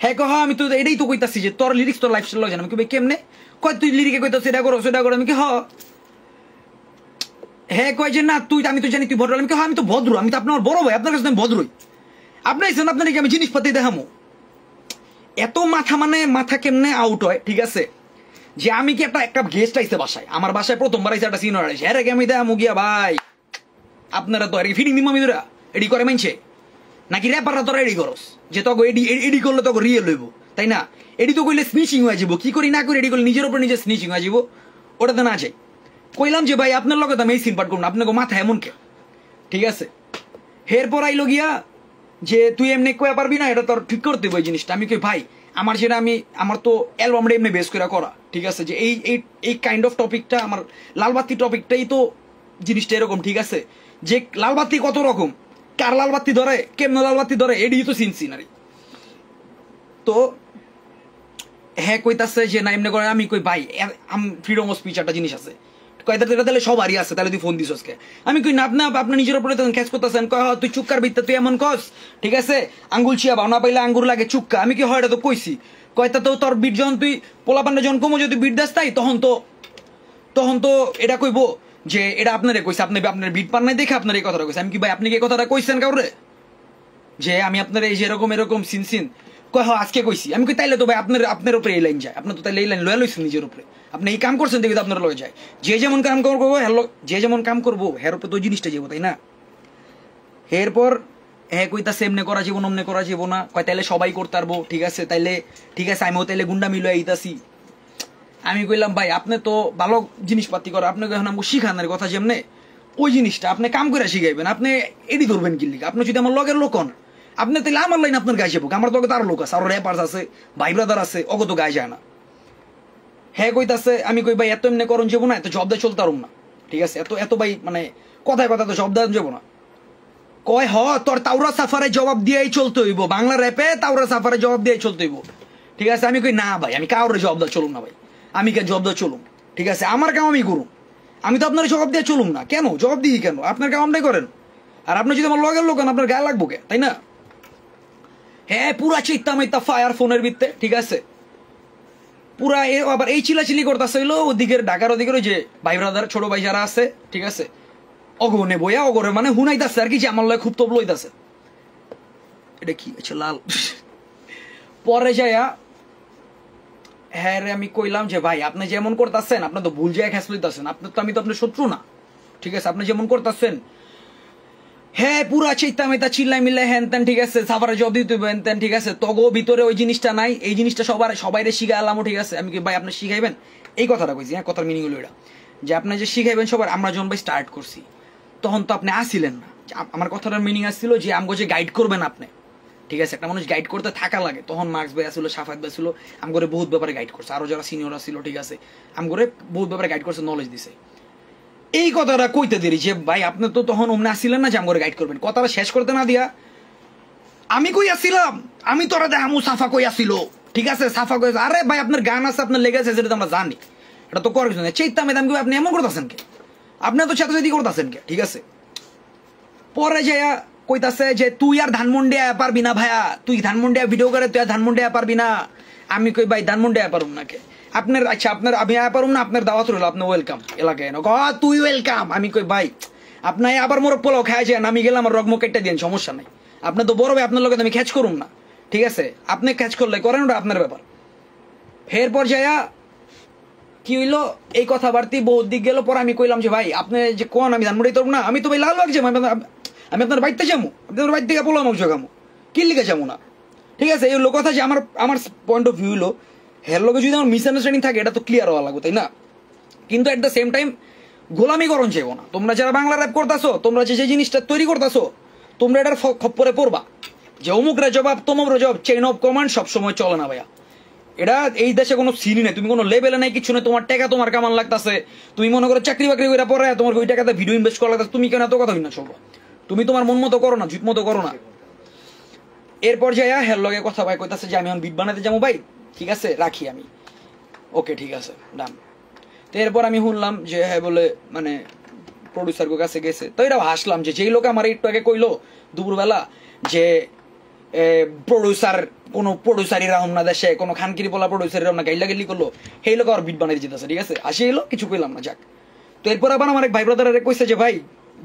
হ্যাঁ কহ আমি তো এটাই তো কইতাছি যে তোর লিরিক্স তোর লাইফস্টাইল লগে যায় না। আমি কি ভাই কেমনে কয় তুই লিরিকে কইতাছিস এটা করো সেটা করো। আমি কি হ্যাঁ কয় যে না তুই আমি তো জানি তুই ভদ্র। আমি কি আমি তো ভদ্র, আমি তো আপনার বড় ভাই, আপনার কাছে আমি ভদ্রই। আপনি আইছেন আপনার কি আমি জিনিসপাতি দেখামো। এত মাথা মানে মাথা কেমনে আউট হয়, ঠিক আছে। যে আমি কি একটা গেস্ট আইছে বাসায়, আমার বাসায় প্রথমবার আইছে একটা সিনিয়র আইছে, হ্যাঁ রে আমি দেখামো গিয়া ভাই আপনারা তো আর ফিডিং দিম আমি ধরা এডি করে মানছে নাকি র্যাপাররা তোরা এডি করস যে তখন এডি করলে তখন রিয়েল হইব, তাই না। এডি তো কইলে স্নিচিং হয়ে যাবো, কি করি না করি এডি করলে নিজের উপর নিজে স্নিচিং হয়ে যাবো, ওটা তো না চাই। কইলাম যে ভাই আপনার লগে তো আমি এই সিন পাঠ করুন, আপনাকে মাথা এমন কে, ঠিক আছে। এরপর আইলো গিয়া যে তুই এমনি কয়া পারবি না, এটা তোর ঠিক করতে ওই জিনিসটা। আমি কই ভাই আমার যেটা আমার তো অ্যালবামটা এমনি বেস করে করা, ঠিক আছে। যে এই কাইন্ড অফ টপিকটা আমার লালবাতি টপিকটাই তো জিনিসটা এরকম, ঠিক আছে। যে লালবাতি কত রকম, কার লালবাতি ধরে, কেমন লালবাতি ধরে, এডি তো সিনসিনারি। তো হ্যাঁ কইতাছে যে না এমনি করে। আমি কই ভাই ফ্রিডম অফ স্পিচ একটা জিনিস আছে, তাহলে সবারই আছে, তাহলে তুই ফোন দিস আজকে। আমি কই না আপনি নিজের উপরে ক্যাচ করতেছেন। কয় তুই চুক্কার ভিত্তে তুই এমন কস, ঠিক আছে, আঙ্গুল চিয়াবা না পাইলে আঙ্গুর লাগে চুক্কা। আমি কি হয় এটা তো কইছি। কয়টা তো তোর বিট যখন তুই পোলাপান্ডা যখন কমো যদি বিট দাস তাই তখন তো এটা কইবো যে এটা আপনারে কইছে, আপনি আপনার বিট পান নাই দেখে আপনার এই কথাটা কইছে। আমি কি ভাই আপনি কি কথাটা কইছেন কাউরে যে আমি আপনার এই যে এরকম সিন কয় আজকে কইছি। আমি কই তাইলে তো ভাই আপনার উপরে এই লাইন যায়, আপনার তো তাইলে এই লাইন লয়া লইছেন নিজের উপরে, আপনি এই কাম করছেন দেখি তো আপনার লয়ে যায়। যে যেমন কাম করবো যে যেমন কাম করবো হের উপরে তো জিনিসটা যাবো, তাই না। এরপর হ্যাঁ কইতাছে এমনি করা যাবো অমনে করা যাবো না। কয় তাইলে সবাই করতে পারবো, ঠিক আছে তাইলে ঠিক আছে আমিও তাইলে গুন্ডা মিলে আইতাছি। আমি কইলাম ভাই আপনি তো ভালো জিনিসপাতি করে, আপনাকে এখন আমি শিখানোর কথা যেমনে ওই জিনিসটা আপনি কাম করে শিখাইবেন, আপনি এডি ধরবেন কি লিখে? আপনি যদি আমার লগের লোক হন, আপনি তাহলে আমার লাইন আপনার গায়ে যাবো, আমার লগে তার লোক আছে, আরো র্যাপার্স আছে, ভাই ব্রাদার আছে, অগত গায়ে যায় না। হ্যাঁ কইতাছে, আমি কই ভাই এত এমনি করণ যাবো না, এত জব দিয়ে চলতে পারুম না, ঠিক আছে? এত এত ভাই মানে কথায় কথা তো জব দেওয়া যাবো না। কয় তোর তাওরা সাফারে জবাব দিয়েই চলতে হইব, বাংলা র্যাপে তাওরা সাফারে জবাব দিয়েই চলতে হইব, ঠিক আছে? আমি কই না ভাই, আমি কাউরে জবাব দেওয়া চলুম না ভাই, আমি কেন জবাব দেওয়া চলুম, ঠিক আছে? আমার কাম আমি করুম, আমি তো আপনার জবাব দিয়ে চলুম না। কেন জবাব দিই কেন? আপনার কাম আপনি করেন, আর আপনি যদি আমার লগের লোক আপনার গায়ে লাগবো কে, তাই না? হ্যাঁ পুরা চিত্তা মিত্তা ফায়ার ফোনের ভিত্তে, ঠিক আছে? পুরা আবার এই চিলাচিলি করতেছে হইলো ওদিকের ঢাকার ওদিকের ওই যে ভাই ব্রাদার ছোট ভাই যারা আছে, ঠিক আছে? অগনে বইয়া অগরে মানে হুনাইতাছে আর কি, যে আমার লয় খুব তবল হইতাছে। এটা কি আচ্ছা লাল। পরে যাইয়া হ্যাঁ রে আমি কইলাম যে ভাই আপনি যেমন করতেছেন, আপনি তো ভুল জায়গায় খেস লইতেছেন, আপনার তো আমি তো আপনার শত্রু না, ঠিক আছে? আপনি যেমন করতেছেন হ্যাঁ পুরা চিত্তা মেতা চিল্লাই মিল্লাই হ্যান তেন, ঠিক আছে? সাফারে জব দিতে হইব হ্যান তেন, ঠিক আছে? তগো ভিতরে ওই জিনিসটা নাই, এই জিনিসটা সবাইরে শিখাই আলামও, ঠিক আছে? আমি কি ভাই আপনি শিখাইবেন, এই কথাটা কইছি। হ্যাঁ কথার মিনিং হলো এটা যে আপনি যে শিখাইবেন সবার। আমরা যখন ভাই স্টার্ট করছি তখন তো আপনি আসিলেন না, আমার কথাটার মিনিং আসছিল যে আমগো যে গাইড করবেন আপনি, ঠিক আছে? একটা মানুষ গাইড করতে থাকা লাগে, তখন মার্কস ভাই আসলো, সাফাত ভাই ছিল, আমগরে বহুত ব্যাপারে গাইড করছে, আরো যারা সিনিয়র ছিল, ঠিক আছে? আমগরে বহুত ব্যাপারে গাইড করছে, নলেজ দিছে। এই কথাটা কইতে দেরি যে ভাই আপনি তো তখন অমনে আসছিলেন না যে আমগরে গাইড করবেন, কথাটা শেষ করতে না দিয়া আমি কই আসছিলাম, আমি তোরা দেখামু সাফা কই আসছিল, ঠিক আছে? সাফা কই, আরে ভাই আপনার গান আছে, আপনার লেগে আছে, সেটা তো আমরা জানি, এটা তো করার কিছু নেই। চেইতাম এদাম কি আপনি এমন করতেছেন কে? আপনি তো ছাত্রছাত্রী করতেছেন কে, ঠিক আছে? পরে যাইয়া কইতাছে যে তুই আর ধানমন্ডিয়া পারবি না ভাইয়া, তুই ধানমন্ডিয়া ভিডিও করে তুই আর ধানমন্ডিয়া পারবি না। আমি কই ভাই ধানমন্ডিয়া পারুম না কে? আপনার আচ্ছা আপনার আমি পারুম না, আপনার দাওয়াত রইল, আপনি ওয়েলকাম এলাকায় না, তুই ওয়েলকাম। আমি কই ভাই আপনার আবার মোর পোলাও খাই যায়, আমি গেলাম আমার রগম কেটে দিন, সমস্যা নাই, আপনি তো বড় ভাই, আপনার লোক আমি খ্যাচ করুম না, ঠিক আছে? আপনি খ্যাচ করলে করেন, ওটা আপনার ব্যাপার। এরপর যাইয়া কি হইলো, এই কথাবার্তি বহুত দিক গেল। পরে আমি কইলাম যে ভাই আপনি যে কোন আমি ধানমন্ডি তরব না, আমি তো ভাই লালবাগ যাবো, আমি আপনার বাড়িতে যাবো, আপনার বাড়ি থেকে পোলা মাংস খামো, কি লিখে যাবো না, ঠিক আছে? এই লোক কথা যে আমার পয়েন্ট অফ ভিউ হলো, হের লোকে যদি আমার মিসআন্ডারস্ট্যান্ডিং থাকে এটা তো ক্লিয়ার হওয়া লাগবে, তাই না? কিন্তু এট দ্য সেম টাইম গোলামি করণ চাইবো না। তোমরা যারা বাংলা র্যাপ করতেছো, তোমরা যে জিনিসটা তৈরি করতেছো, তোমরা এটার খপ্পরে পড়বা যে অমুকরা জবাব তমুকরা জবাব, চেইন অফ কমান্ড সবসময় চলে না ভাইয়া। এটা এই দেশে কোনো সিনই নেই, তুমি কোনো লেভেলে নাই, কিছু নেই। তোমার টাকা তোমার কামান লাগতেছে, তুমি মনে করো চাকরি বাকরি করে পরে তোমার ওই টাকাতে ভিডিও ইনভেস্ট করা লাগতেছে, তুমি কেন এত কথা না চলবো? তুমি তোমার মন মতো করো না, জুত মতো করো না। এরপর যাইয়া হের লগে কথা ভাই কইতাছে যে আমি এখন বিট বানাতে যাবো ভাই, ঠিক আছে রাখি আমি, ওকে ঠিক আছে ডান। তো এরপর আমি শুনলাম যে হ্যাঁ বলে মানে প্রডিউসার কাছে গেছে, তো এটা হাসলাম যে যেই লোক আমার একটু আগে কইলো দুপুরবেলা যে প্রডিউসার কোনো প্রডিউসারই রাহম না দেশে, কোনো খানকিরি বলা প্রডিউসারই রাহম না, গাইলা গেলি করলো, সেই লোক আর বিট বানাইতে যেতেছে, ঠিক আছে? আসি এলো, কিছু কইলাম না, যাক। তো এরপর আবার আমার এক ভাই ব্রাদারে কইছে যে ভাই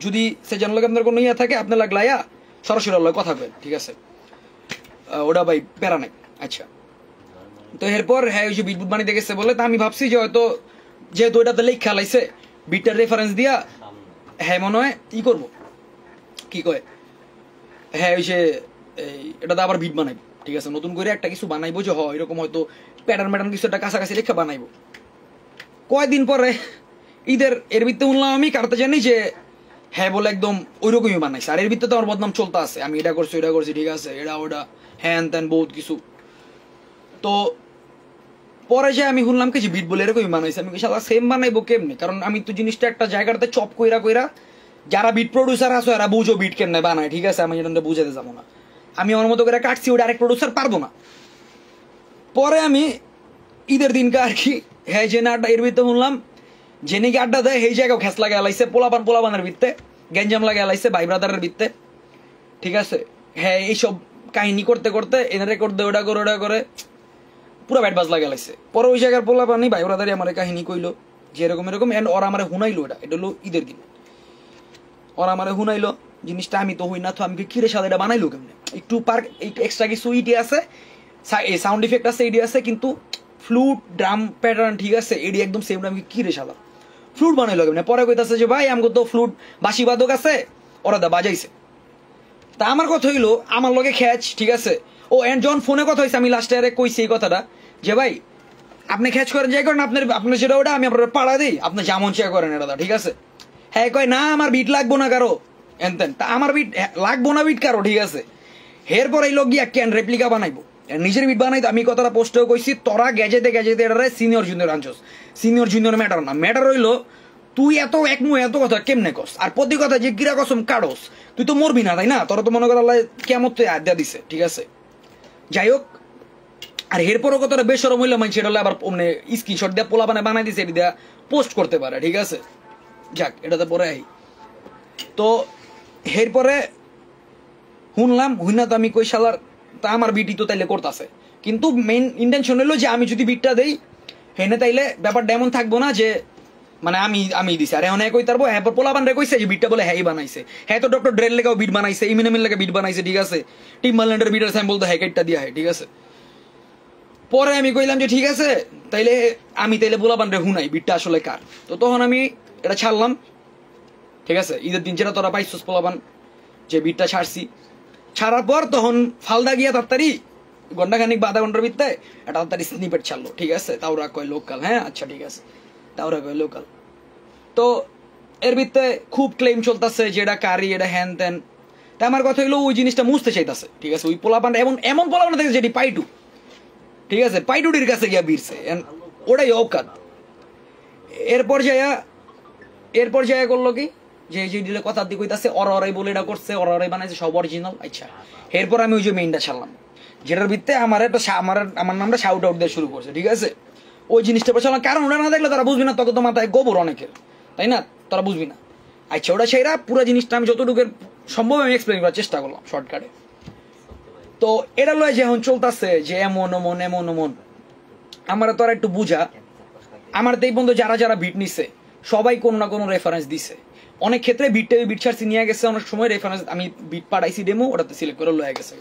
যদি সে জানলো আপনার কোনো ইয়া থাকে, আপনি লাগলাইয়া সরাসরি লয় কথা কয়, ঠিক আছে? ওটা ভাই প্যারা নাই। আচ্ছা, তো এরপর হ্যাঁ ওই যে বিট বুট বানিয়ে গেছে বলে, তা আমি ভাবছি যে হয়তো যেহেতু ওইটাতে লেখা লাইছে বিটটার রেফারেন্স দিয়া, হ্যাঁ মনে হয় ই করবো, কি কয়, হ্যাঁ ওই যে এটাতে আবার বিট বানাইবো, ঠিক আছে? নতুন করে একটা কিছু বানাইবো যে হয় এরকম হয়তো প্যাটার্ন ম্যাটার্ন কিছু একটা কাছাকাছি লেখা বানাইবো। কয়দিন পরে ঈদের এর ভিত্তে শুনলাম আমি কারতে জানি যে হ্যাঁ বলে একদম ওইরকমই বানাইছে, আর এর ভিত্তে তো আমার বদনাম চলতে আছে, আমি এটা করছি ওইটা করছি, ঠিক আছে? এটা ওটা হ্যান ত্যান বহুত কিছু। তো পরে যে আমি শুনলাম কি যে বিট বলে এরকমই বানাইছে, আমি সাদা সেম বানাইবো কেমনি? কারণ আমি তো জিনিসটা একটা জায়গাতে চপ কইরা কইরা, যারা বিট প্রডিউসার আছো এরা বুঝো বিট কেমনে বানায়, ঠিক আছে? আমি এটা বুঝাতে যাবো না, আমি আমার মতো করে কাটছি, ওটা আরেক প্রডিউসার পারবো না। পরে আমি ঈদের দিনকে আর কি হ্যাঁ যে আড্ডা এর ভিত্তে শুনলাম যে নাকি আড্ডা দেয় সেই জায়গাও খেস লাগে এলাইছে, পোলাপানের ভিত্তে গ্যাঞ্জাম লাগে এলাইছে, ভাই ব্রাদারের ভিত্তে, ঠিক আছে? হ্যাঁ এইসব কাহিনী করতে করতে এনারে করতে ওটা করে ওটা করে পুরো ব্যাট বাজ লাগে এলাইছে। পরে ওই জায়গার পোলাপানি ভাই ব্রাদারই আমার কাহিনী কইলো যে এরকম এরকম, এন্ড ওরা আমার হুনাইলো, এটা হলো ঈদের দিন ওরা আমার হুনাইলো জিনিসটা, আমি তো হই না, তো আমি কিরে সাদা এটা বানাইলো কেমনে? একটু পার্ক এক্সট্রা কিছু ইটি আছে, সাউন্ড ইফেক্ট আছে, এডি আছে, কিন্তু ফ্লুট ড্রাম প্যাটার্ন ঠিক আছে, এডি একদম সেম। আমি কিরে সাদা ফ্লুট বানাইলো কেমনে? পরে কইতাছে যে ভাই আমাকে তো ফ্লুট বাঁশি বাদক আছে, ওরা দা বাজাইছে। তা আমার কথা হইলো আমার লগে খ্যাচ, ঠিক আছে? ও এন্ড যখন ফোনে কথা হয়েছে আমি লাস্টে আরে কইছি এই কথাটা যে ভাই আপনি খ্যাচ করেন যাই করেন, আপনার যেটা ওটা আমি আপনার পাড়া দিই, আপনি যেমন চেয়ে করেন এটা, ঠিক আছে? হ্যাঁ কয় না আমার বিট লাগবো না কারো এনতেন, তা আমার বিট লাগবো না বিট কারো, ঠিক আছে। এরপর এই লোক গিয়া কেন রেপ্লিকা বানাইবো, নিজের বিট বানাইতো। আমি কথাটা পোস্টেও কইছি, তোরা গেজেতে এটারে সিনিয়র জুনিয়র আনছস। সিনিয়র জুনিয়র ম্যাটার না, ম্যাটার হইলো তুই এত এত কথা কেমনে কস, আর প্রতি কথা যে গিরা কসম কাটস, তুই তো মরবি না, তাই না? তোরা তো মনে কর আল্লাহ কেমন আড্ডা দিছে, ঠিক আছে। যাই হোক, আর এরপরও কতটা বেসরম হইলে মানে সেটা হলে আবার মানে স্ক্রিনশট দিয়ে পোলা বানাই দিছে, এটা দিয়ে পোস্ট করতে পারে, ঠিক আছে। যাক, এটাতে পরে আই। তো এরপরে শুনলাম হুইনা তো আমি কই শালার তা আমার বিটি তো তাইলে করতেছে, কিন্তু মেইন ইন্টেনশন হলো যে আমি যদি বিটটা দেই হেনে তাইলে ব্যাপারটা এমন থাকবো না যে মানে আমি দিছি। আর এখন কই তারবো হ্যাঁ পোলাবান রে কইছে যে বিটটা বলে হ্যাঁ বানাইছে, হ্যাঁ তো ডক্টর ড্রেল লেগাও বিট বানাইছে, ইমিনামিল লেগে বিট বানাইছে, ঠিক আছে। টিম মার্ল্যান্ডের বিটের স্যাম্পল তো হ্যাকেটটা দিয়া হয়, ঠিক আছে। পরে আমি কইলাম যে ঠিক আছে তাইলে আমি তাইলে পোলাবান রে হুনাই বিটটা আসলে কার। তো তখন আমি এটা ছাড়লাম, ঠিক আছে। ঈদের দিন যেটা তোরা পাইছস পোলাবান যে বিটটা ছাড়ছি, ছাড়ার পর তখন ফালদা গিয়া তাড়াতাড়ি ঘন্টাখানিক বা আধা ঘন্টার ভিত্তে এটা তাড়াতাড়ি স্নিপেট ছাড়লো, ঠিক আছে। তাওরা কয় লোকাল, হ্যাঁ আচ্ছা ঠিক আছে, তাওরা কয় লোকাল। তো এর ভিত্তে খুব ক্লেম চলতেছে যে এটা কারি, এটা হ্যান ত্যান। তা আমার কথা হইলো ওই জিনিসটা মুছতে চাইতেছে, ঠিক আছে। ওই পোলাপানটা এমন পোলাপান দেখেছে যেটি পাইটু, ঠিক আছে, পাইটুটির কাছে গিয়া বিরছে, ওটাই অকাত। এরপর যাইয়া করলো কি যে ডিলে কথা দিয়ে কইতাছে ওরাই বলে এটা করছে, ওরাই বানাইছে, সব অরিজিনাল। আচ্ছা, এরপর আমি ওই যে মেইনটা ছাড়লাম, যেটার ভিত্তে আমার নামটা শাউট আউট দিয়ে শুরু করছে, ঠিক আছে। ওই জিনিসটা ছাড়লাম, কারণ ওরা না দেখলে তারা বুঝবি না, তখন তো মাথায় গোবর অনেকের, তাই না, তারা বুঝবি না। আচ্ছা, ওটা সেইরা পুরো জিনিসটা আমি যতটুকু সম্ভব আমি এক্সপ্লেন করার চেষ্টা করলাম শর্টকাটে। তো এটা লয় যে এখন চলতেছে যে এমন আমার তো আর একটু বুঝা, আমার তো এই বন্ধু যারা বিট নিছে সবাই কোনো না কোনো রেফারেন্স দিছে। অনেক ক্ষেত্রে বিট ছাড়ছি নিয়ে গেছে, অনেক সময় রেফারেন্স আমি বিট পাঠাইছি ডেমো, ওটাতে সিলেক্ট করে লয়ে গেছে।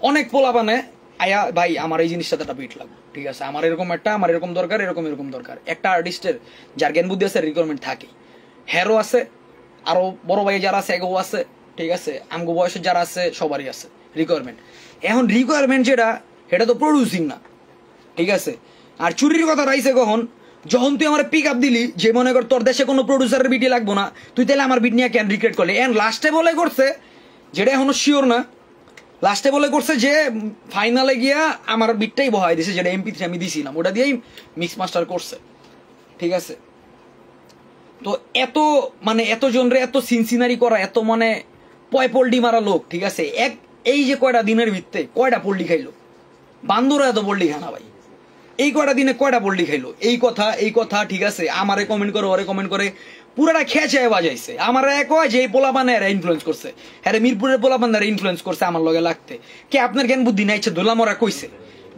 অনেক পোলাপানে আয়া ভাই আমার এই জিনিসটাতে একটা বিট লাগবে, ঠিক আছে, আমার এরকম দরকার, এরকম দরকার। একটা আর্টিস্টের যার জ্ঞান বুদ্ধি আছে রিকোয়ারমেন্ট থাকে, হেরো আছে, আরো বড় ভাই যারা আছে এগো আছে, ঠিক আছে, আমগো বয়সের যারা আছে সবারই আছে রিকোয়ারমেন্ট। এখন রিকোয়ারমেন্ট সেটা তো প্রডিউসিং না, ঠিক আছে। আর চুরির কথা রাইছে কখন, যখন তুই আমার পিক আপ দিলি যে মনে কর তোর দেশে কোনো প্রডিউসারের বিটি লাগবো না, তুই তাহলে আমার বিট নিয়ে কেন রিক্রিয়েট করলি। এন্ড লাস্টে বলে করছে যেটা এখনো শিওর না, লাস্টে বলে করছে যে ফাইনালে গিয়া আমার বিটটাই বহাই দিছে, যেটা MP3 আমি দিছিলাম, ওটা দিয়েই মিক্স মাস্টার করছে, ঠিক আছে। তো এত জনরে এত সিনসিনারি করা, এত মানে পল্টি মারা লোক, ঠিক আছে, এই যে কয়টা দিনের ভিত্তে কয়টা পল্টি খাইলো, বান্দুরা এত পল্টি খানা ভাই, এই কয়টা দিনে কয়টা পল্টি খাইলো, এই কথা, ঠিক আছে। আমারে কমেন্ট করে, ওরে কমেন্ট করে, পুরাটা খেঁচে বাজাইছে। আমার কয় যে এই পোলাপানে এরা ইনফ্লুয়েন্স করছে, হ্যাঁ মিরপুরের পোলাপান এরা ইনফ্লুয়েন্স করছে আমার লগে লাগতে। কে আপনার জ্ঞান বুদ্ধি নাই, ইচ্ছে ধুলাম ওরা কইছে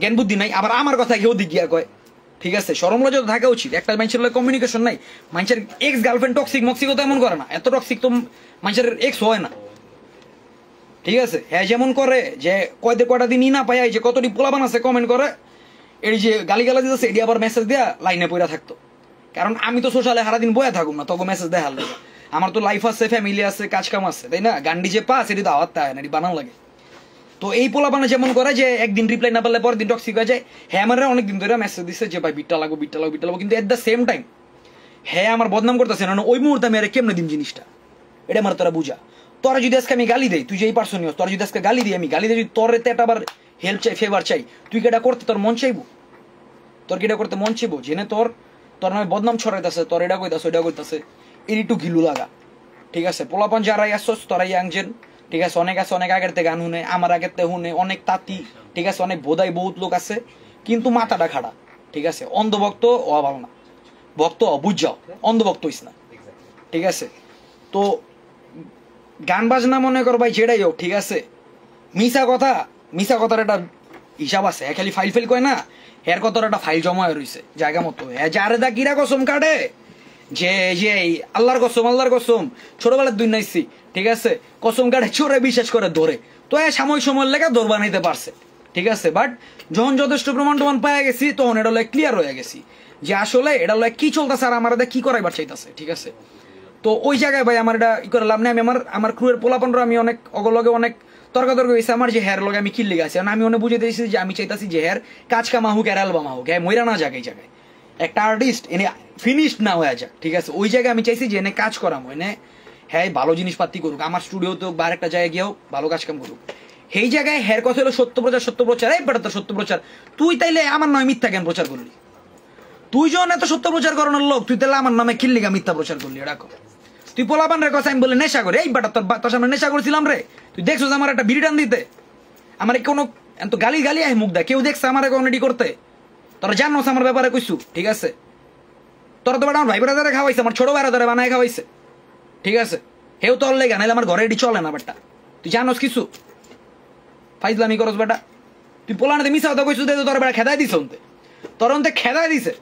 জ্ঞান বুদ্ধি নাই, আবার আমার কথা কেউ দিক গিয়া কয়, ঠিক আছে। সরম লজ্জা থাকা উচিত, একটা মানুষের লগে কমিউনিকেশন নাই। মানুষের এক্স গার্লফ্রেন্ড মক্সিকো তো এমন করে না, এত টক্সিক তো মানুষের এক্স হয় না, ঠিক আছে। হ্যাঁ যেমন করে যে কয়টা দিনই না পাই যে কতটি পোলাপান আছে কমেন্ট করে, এই যে গালিগালা দিতেছে, এটি আবার মেসেজ দেয়া লাইনে পড়া থাকতো। কারণ আমি তো সোশ্যালে সারাদিন বয়া থাকুম না, তখন মেসেজ দেখার লাগে, আমার তো লাইফ আছে, ফ্যামিলি আছে, কাজ কাম আছে, তাই না। গান্ডি যে পাস এটি তো আওয়াজ তাই না, এটি বানানো লাগে। তো এই পোলাপানা যেমন করে যে একদিন রিপ্লাই না পারলে পরের দিন টক্সিক হয়ে যায়। হ্যাঁ আমার অনেকদিন ধরে মেসেজ দিচ্ছে যে ভাই বিটটা লাগবো, কিন্তু এট দ্য সেম টাইম হ্যাঁ আমার বদনাম করতেছে না, ওই মুহূর্তে আমি আরে কেমনে দিন জিনিসটা, এটা আমার তোরা বুঝা। তোরা যদি আজকে আমি গালি দেই, তুই যে এই পার্সন নিস, তোরা যদি আজকে গালি দিই, আমি গালি দিই, তোর এতে একটা আবার হেল্প চাই, ফেভার চাই, তুই কি এটা করতে তোর মন চাইবো, তোর কি এটা করতে মন চাইবো, জেনে তোর নামে বদনাম ছড়াইতেছে, তোর এটা কইতাছে, ওইটা কইতাছে, এর একটু ঘিলু লাগা, ঠিক আছে। পোলাপান যারাই আসছস তোরাই ইয়াংজেন, ঠিক আছে, অনেক আগের থেকে গান শুনে, আমার আগের থেকে শুনে, অনেক তাঁতি, ঠিক আছে, অনেক বোধাই বহুত লোক আছে, কিন্তু মাথাটা খাড়া, ঠিক আছে। অন্ধভক্ত ও ভালো না, ভক্ত বুঝ যাও, অন্ধভক্ত হইস না, ঠিক আছে। তো গান বাজনা মনে কর ভাই যেটাই হোক, ঠিক আছে, মিশা কথার একটা হিসাব আছে, খালি ফাইল কয় না, এর কথার একটা ফাইল জমা রয়েছে জায়গা মতো। যারে দা কিরা কসম কাটে যে আল্লাহর কসম ছোটবেলার দুই নাইছি, ঠিক আছে, কসম কাটে চোরে বিশ্বাস করে ধরে, তো সাময়িক সময়ের লেগে দৌড় বানাইতে পারছে, ঠিক আছে। বাট যখন যথেষ্ট প্রমাণ পাওয়া গেছি, তখন এটা হলো ক্লিয়ার হয়ে গেছি যে আসলে এটা হলো কি চলতেছে আর আমার কি করাইবার চাইতেছে, ঠিক আছে। তো ওই জায়গায় ভাই আমার এটা ই করে লাভ নেই। আমি আমার ক্রুয়ের পোলাপানরা আমি অনেক অগলগে অনেক তর্কাতর্ক হয়েছে আমার যে হেয়ার লগে আমি কিল্লি গেছি, আমি অনেক বুঝে দিয়েছি যে আমি চাইতেছি যে হেয়ার কাজ কামা হোক, আর অ্যালবাম হোক, হ্যাঁ ময়রা না যাক এই জায়গায়। একটা আর্টিস্ট এনে ফিনিশড না হয়ে যাক, ঠিক আছে? ওই জায়গায় আমি চাইছি যে এনে কাজ করাম, এনে হ্যাঁ ভালো জিনিসপাতি করুক, আমার স্টুডিওতে হোক বা একটা জায়গায় গিয়েও ভালো কাজ কাম করুক। সেই জায়গায় হের কথা হলো সত্য প্রচার, এই বেটা তোর সত্য প্রচার, তুই তাইলে আমার নয় মিথ্যা কেন প্রচার করলি? তুই যখন এত সত্য প্রচার করানোর লোক, তুই তাহলে আমার নামে কিল্লিগা মিথ্যা প্রচার করলি? এটা তুই পোলাপান রে কথা আমি বলে নেশা করে, এই বেটা তোর সামনে নেশা করেছিলাম রে, তুই দেখছো আমার একটা বিড়ি টান দিতে, আমার কোনো এত গালি গালি আয় মুখ দা, কেউ দেখছে আমার কমেডি করতে? তোরা জানো আমার ব্যাপারে কইছু, ঠিক আছে? তোরা তো বেটা আমার ভাই বেড়া খাওয়াইছে, আমার ছোট বেড়া ধরে বানায় খাওয়াইছে, ঠিক আছে? হেউ তোর লেগা, নাইলে আমার ঘরে এটি চলে না বেটা, তুই জানোস কিছু? ফাইজলামি করস বেটা, তুই পোলানাতে মিশা কথা কইছু, তোর বেটা খেদাই দিছে, অন্তে তোর অন্তে খেদাই দিছে।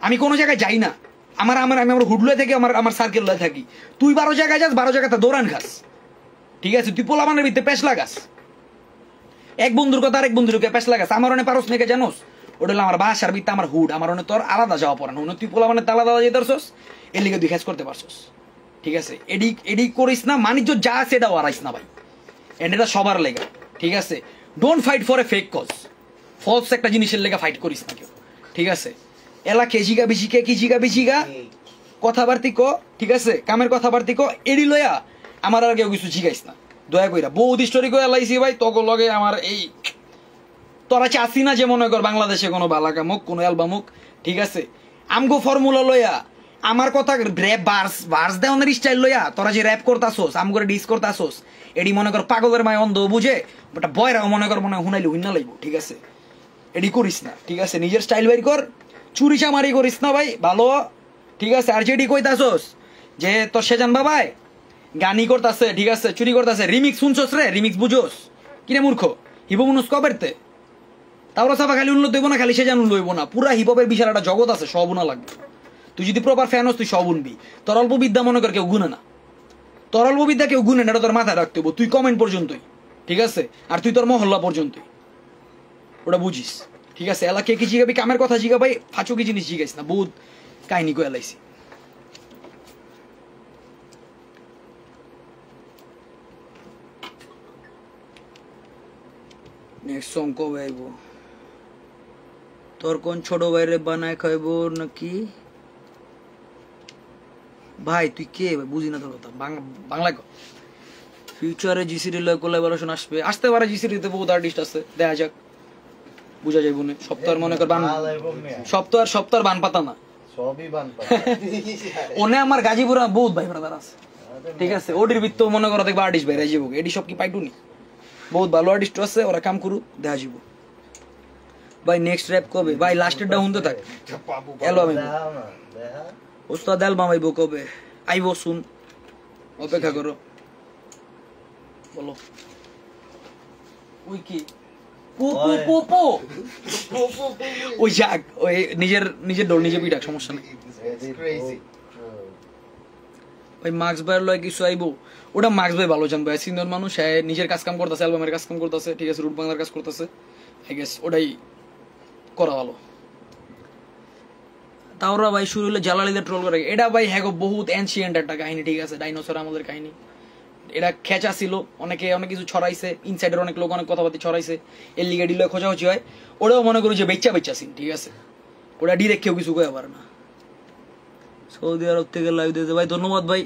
আমি কোনো জায়গায় যাই না, আমি আমার হুডলে থাকি, আমার সার্কেল লয়ে থাকি। তুই 12 জায়গায় যাস, 12 জায়গাতে দৌড়ান খাস, ঠিক আছে? তুই পোলাবানের ভিতরে পেশ লাগাস, এক বন্ধুর কথা আরেক বন্ধুর পেশ লাগাস। আমার অনেক পারস মেয়েকে জানোস, ওটা হলো আমার বাসার ভিতরে আমার হুড, আমার অনেক তোর আলাদা যাওয়া পড়ানো, তুই পোলাবানের আলাদা যেতে পারছস, এর লিগে তুই খেস করতে পারছস, ঠিক আছে? এডি করিস না, বাণিজ্য যা আছে এটা হারাইস না ভাই, এটা সবার লেগা, ঠিক আছে? Don't fight for a fake cause, false একটা জিনিসের লেগে ফাইট করিস না কেউ, ঠিক আছে? এলা কেজিগা বিজিকে কিজিগা বিজিগা কথাবার্তি ক, ঠিক আছে? কামের কথাবার্তি ক, এডি লয়া আমার আর কেউ কিছু জিগাইস না, দয়া কইরা। বহুত স্টোরি কয়ে লাইছি ভাই, তক লগে আমার এই তোরা চাসি না যে মনে কর বাংলাদেশে কোনো বালা কামুক, কোনো অ্যালবাম হোক, ঠিক আছে? আমগো ফর্মুলা লইয়া আমার কথা র্যাপ ভার্স দেওয়ার স্টাইল লইয়া তোরা যে র্যাপ করতাছোস, আমগরে ডিস করতাছোস, এডি মনে কর পাগলের মায় অন্ধ বুঝে, ওটা বয়রাও মনে কর মনে হুনাইলে হুইনা লাইব, ঠিক আছে? এডি করিস না, ঠিক আছে? নিজের স্টাইল বাইর কর, চুরি চামারি করিস না ভাই, ভালো, ঠিক আছে? আর যেডি কইতাছোস যে তোর সেজান বাবাই গানি করতেছে, ঠিক আছে, চুরি করতেছে, রিমিক্স শুনছোস রে, রিমিক্স বুঝোস কিরে মূর্খ? হিপহপ উন্নস কবেরতে? তাওরা সাফা খালি উন্নত হইব না, খালি সে জানুন লইব না, পুরা হিপহপের বিশাল একটা জগৎ আছে, সব উনা লাগবে। তুই যদি প্রপার ফ্যান হস তুই সব উনবি। তোর অল্প বিদ্যা মনে কর কেউ গুনে না, তোর অল্প বিদ্যা কেউ গুনে না, এটা তোর মাথায় রাখতে হইব। তুই কমেন্ট পর্যন্তই, ঠিক আছে? আর তুই তোর মহল্লা পর্যন্তই, ওটা বুঝিস, ঠিক আছে? এলা কে কি জিগাবি, কামের কথা জিগা ভাই, ফাঁচো কি জিনিস জিগাইস না, বহুত কাহিনী কয়ে এলাইছি। নেক্সট সং কবে আইব? তোর কোন ছোট ভাইরে বানায় খাইব নাকি? ভাই তুই কে ভাই, বুঝি না তোর কথা, বাংলায় ফিউচারে জিসিডি লয় কোলাবোরেশন আসতে পারে। জিসিডিতে বহুত আর্টিস্ট আছে, দেখা যাক, বুঝা যাইব না। সপ্তাহ মনে কর বান সপ্তাহ বান পাতা না, সবই বান পাতা। ওনে আমার গাজীপুরে বহুত ভাই ব্রাদার আছে, ঠিক আছে? ওডির ভিত্ত মনে করো দেখবা আর্টিস্ট বেড়ে যাবো, এডি সব কি পাইটুনি, বহুত ভালো আর্টিস্ট আছে, ওরা কাম করু, দেখা যাবো। ভাই নেক্সট র্যাপ কবে ভাই? লাস্টের ডাউন তো থাক, অ্যালবাম আইব, ওস্তাদ অ্যালবাম আইব কবে? আইব শুন, অপেক্ষা করো, বলো। ওই কি ওই যাক, ওই নিজের ডোর নিজে পিটাক, সমস্যা নেই। ওই মার্কস ভাইয়ের লয় কিছু আইব, ওটা মার্কস ভাই ভালো জানবে, সিনিয়র মানুষ, নিজের কাজ কাম করতেছে, অ্যালবামের কাজ কাম করতেছে, ঠিক আছে? রুট বাংলার কাজ করতেছে, আই গেস ওটাই করা ভালো। তাওরা ভাই শুরু হলে জালালিদের ট্রোল করে, এটা ভাই হ্যাগো বহুত এনশিয়েন্ট একটা কাহিনী, ঠিক আছে? ডাইনোসর আমাদের কাহিনী, এটা খেঁচা ছিল, অনেকে অনেক কিছু ছড়াইছে, ইনসাইডের অনেক লোক অনেক কথাবার্তা ছড়াইছে, এর লিগে ডিলে খোঁজাখুঁজি হয়, ওটাও মনে করি যে বেচ্চা সিন, ঠিক আছে? ওটা ডিরেক্ট কেউ কিছু কয়ে পারে না। সৌদি আরব থেকে লাইভ দিতে ভাই ধন্যবাদ ভাই,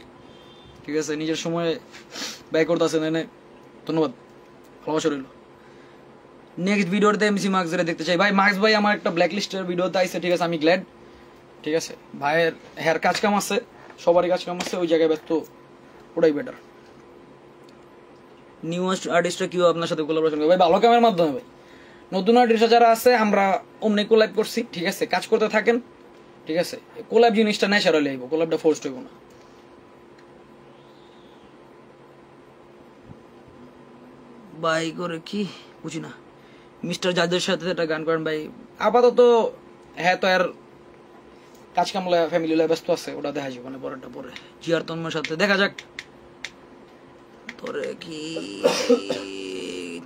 ঠিক আছে? নিজের সময় ব্যয় করতেছেন, এনে ধন্যবাদ, ভালোবাসা রইল। নেক্সট ভিডিওতে এমসি মার্কসের দেখতে চাই ভাই। মার্কস ভাই আমার একটা ব্ল্যাক লিস্টের ভিডিওতে আইছে, ঠিক আছে? আমি গ্ল্যাড, ঠিক আছে? ভাইয়ের হেয়ার কাজ কাম আছে, সবারই কাজ কাম আছে, ওই জায়গায় ব্যস্ত, ওটাই বেটার। নিউ আর্টিস্টরা কেউ আপনার সাথে কোলাবোরেশন করে ভাই, ভালো কামের মাধ্যমে ভাই। নতুন আর্টিস্টরা যারা আছে আমরা অমনি কোলাব করছি, ঠিক আছে? কাজ করতে থাকেন, ঠিক আছে? কোলাব জিনিসটা ন্যাচারালি আইব, কোলাবটা ফোর্সড হইব না। বাই করে কি বুঝি না, মিস্টার জাজের সাথে একটা গান করেন ভাই। আপাতত হ্যাঁ, তো আর কাজ কামলা ফ্যামিলি ব্যস্ত আছে, ওটা দেখা যাবে মানে পরেরটা পরে। জিয়ার তন্ময়ের সাথে দেখা যাক। তোরে কি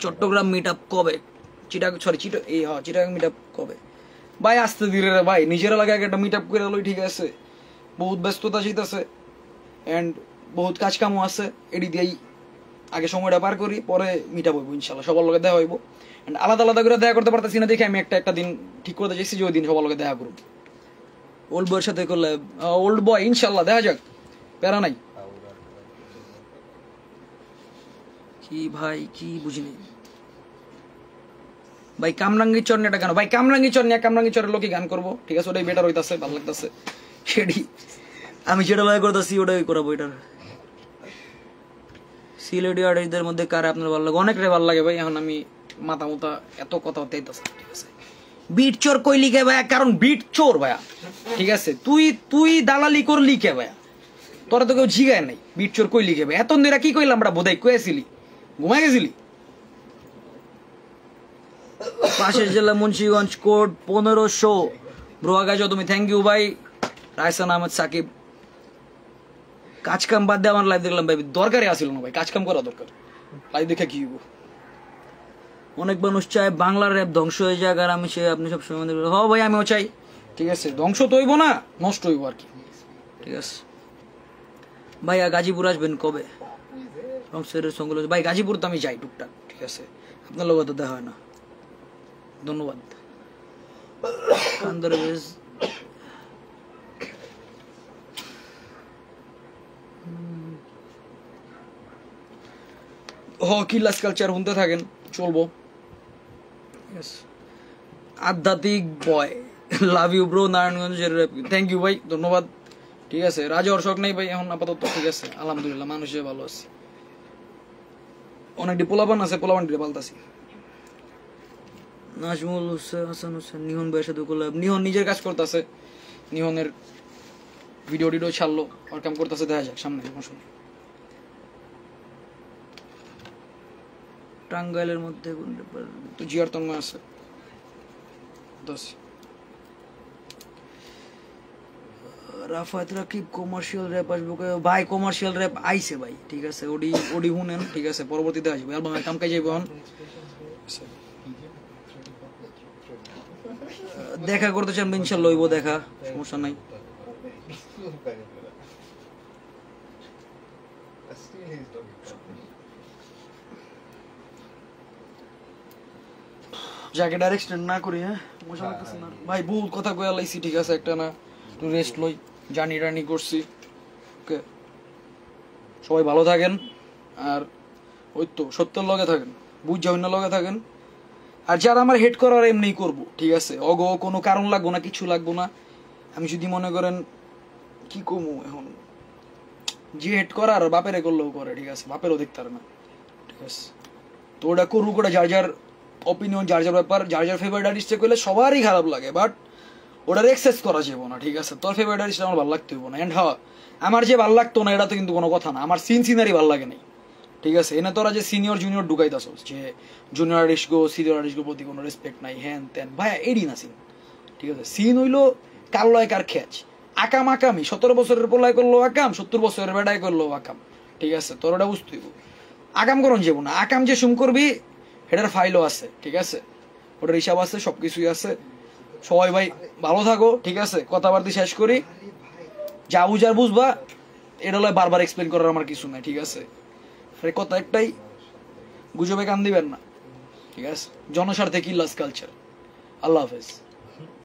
চট্টগ্রাম মিট আপ কবে? চিটাগাং মিট আপ কবে ভাই? আসতে ধীরে রে ভাই, নিজের এলাকায় একটা মিট আপ করে লই, ঠিক আছে? বহুত ব্যস্ততা যাইতেছে এন্ড বহুত কাজ কামও আছে, এডি দিয়েই আগে সময়টা পার করি, পরে মিট আপ হইব ইনশাল্লাহ, সবার লগে দেখা হইব। আলাদা আলাদা করে দেখা করতে পারতেছি না দেখে আমি একটা দিন ঠিক করতে চাইছি যে ওই দিন সবার লগে দেখা করব। ওল্ড বয়ের সাথে করলে ওল্ড বয় ইনশাল্লাহ দেখা যাক, প্যারা নাই। কি ভাই কি বুঝিনি ভাই, কামরাঙ্গি চর এটা কেন ভাই? কামরাঙ্গি চর নিয়ে কামরাঙ্গি চরের লোকে গান করবো, ঠিক আছে, ওটাই বেটার হইতাছে, ভালো লাগতেছে। সেটি আমি যেটা লয় করতেছি ওটাই করাবো। এটার সিলেটি আর্টিস্টদের মধ্যে কারে আপনার ভালো লাগে? অনেকটাই ভালো লাগে ভাই। এখন আমি মাথা মুতা এত কথা হইতেছে, ঠিক আছে। বিট চোর কই লিখে ভাইয়া? কারণ বিট চোর ভাইয়া, ঠিক আছে। তুই দালালি কর লিখে ভাইয়া, তোরা তো কেউ জিগায় নাই বিট চোর কই লিখে ভাই। এত দিন কি কইলাম আমরা? বোধহয় কয়েছিলি, ঘুমাই গেছিলি। পাশের জেলা মুন্সিগঞ্জ, কোড 1500 ব্রো আগাইছো তুমি, থ্যাংক ইউ ভাই। রায়সান আহমদ সাকিব, কাজ কাম বাদ দিয়ে আমার লাইভ দেখলাম ভাই, দরকারই আসিল না ভাই, কাজ কাম করা দরকার। লাইভ দেখে কি হইব? অনেক মানুষ চায় বাংলার র্যাপ ধ্বংস হয়ে যাক, আর আমি সে আপনি সবসময় হ ভাই, আমিও চাই, ঠিক আছে। ধ্বংস তো হইব না, নষ্ট হইব আর কি, ঠিক আছে। ভাইয়া গাজীপুর আসবেন কবে? ভাই গাজীপুর তো আমি যাই টুকটাক, ঠিক আছে, আপনার লোক তো দেখা হয় না। ধন্যবাদ। কিলাস কালচার শুনতে থাকেন, চলবো। আধ্যাত্মিক বয়, লাভ ইউ ব্রো, নারায়ণগঞ্জের, থ্যাংক ইউ ভাই, ধন্যবাদ, ঠিক আছে। রাজা ওর শখ নেই ভাই এখন আপাতত, ঠিক আছে, আলহামদুলিল্লাহ মানুষ ভালো আছে। অনেকটি পোলাপান আছে, পোলাপানটি পাল্টাছি। নাজমুল হাসান হোসেন, নিহন ভাইয়ের সাথে করলাম। নিহন নিজের কাজ করতেছে, নিহনের ভিডিও টিডিও ছাড়লো, ওর কাম করতেছে, দেখা যাক সামনে। টাঙ্গাইলের মধ্যে তো জিয়ার তন্ময় আছে। রাফাত রাকিব কমার্শিয়াল র্যাপ আসবো ভাই? কমার্শিয়াল র্যাপ আইছে ভাই, ঠিক আছে, ওডি শুনেন, ঠিক আছে, পরবর্তীতে আসবে অ্যালবামের কাম কাজ যাইব। দেখা করতে চান ইনশাল্লাহ লইব, দেখা, সমস্যা নাই। যাকে ডাইরেক্ট না করি, হ্যাঁ মজা লাগতেছে না ভাই, বহুত কথা কয়ে লাইছি, ঠিক আছে, একটা না একটু রেস্ট লই, জার্নি টার্নি করছি, ওকে। সবাই ভালো থাকেন, আর ওই তো সত্যের লগে থাকেন, বুঝ যাবেন না লগে থাকেন। আর যারা আমার হেড করার এমনি করবো, ঠিক আছে, অগো কোনো কারণ লাগবো না, কিছু লাগবো না। আমি যদি মনে করেন কি কমু এখন, যে হেড করার বাপেরে করলেও করে, ঠিক আছে, বাপেরও দেখতে পারে না, ঠিক আছে। তো ওটা করুক, ওটা যার যার অপিনিয়ন, যার যার ব্যাপার, যার যার ফেভারিট আর্টিস্টে করলে সবারই খারাপ লাগে, বাট ওটার এক্সেস করা যাবো না, ঠিক আছে। তোর ফেভারিট আর্টিস্ট আমার ভালো লাগতে হইব না। অ্যান্ড হ্যাঁ, আমার যে ভালো লাগতো না এটা তো কিন্তু কোনো কথা না, আমার সিনারি ভালো লাগে নাই, ঠিক আছে। এনে তোরা যে সিনিয়র জুনিয়র ঢুকাইতাস, যে জুনিয়র আর্টিস্ট গো সিনিয়র আর্টিস্ট গো প্রতি কোনো রেসপেক্ট নাই, হ্যান ত্যান, ভাইয়া এডি না সিন, ঠিক আছে। সিন হইলো কার লয় কার খেচ, আকাম আকামি, 17 বছরের পোলায় করলো আকাম, 70 বছরের বেড়ায় করলো আকাম, ঠিক আছে। তোর ওটা বুঝতে হইব, আকাম করন যাবো না, আকাম যে সুম করবি এটার ফাইলও আছে, ঠিক আছে, ওটার হিসাব আছে, সবকিছুই আছে। সবাই ভাই ভালো থাকো, ঠিক আছে। কথাবার্তা শেষ করি, যা বুঝার বুঝবা, এটা লয় বারবার এক্সপ্লেন করার আমার কিছু নাই, ঠিক আছে। কথা একটাই, গুজবে কান দিবেন না, ঠিক আছে। জনস্বার্থে কিলাস কালচার। আল্লাহ হাফেজ।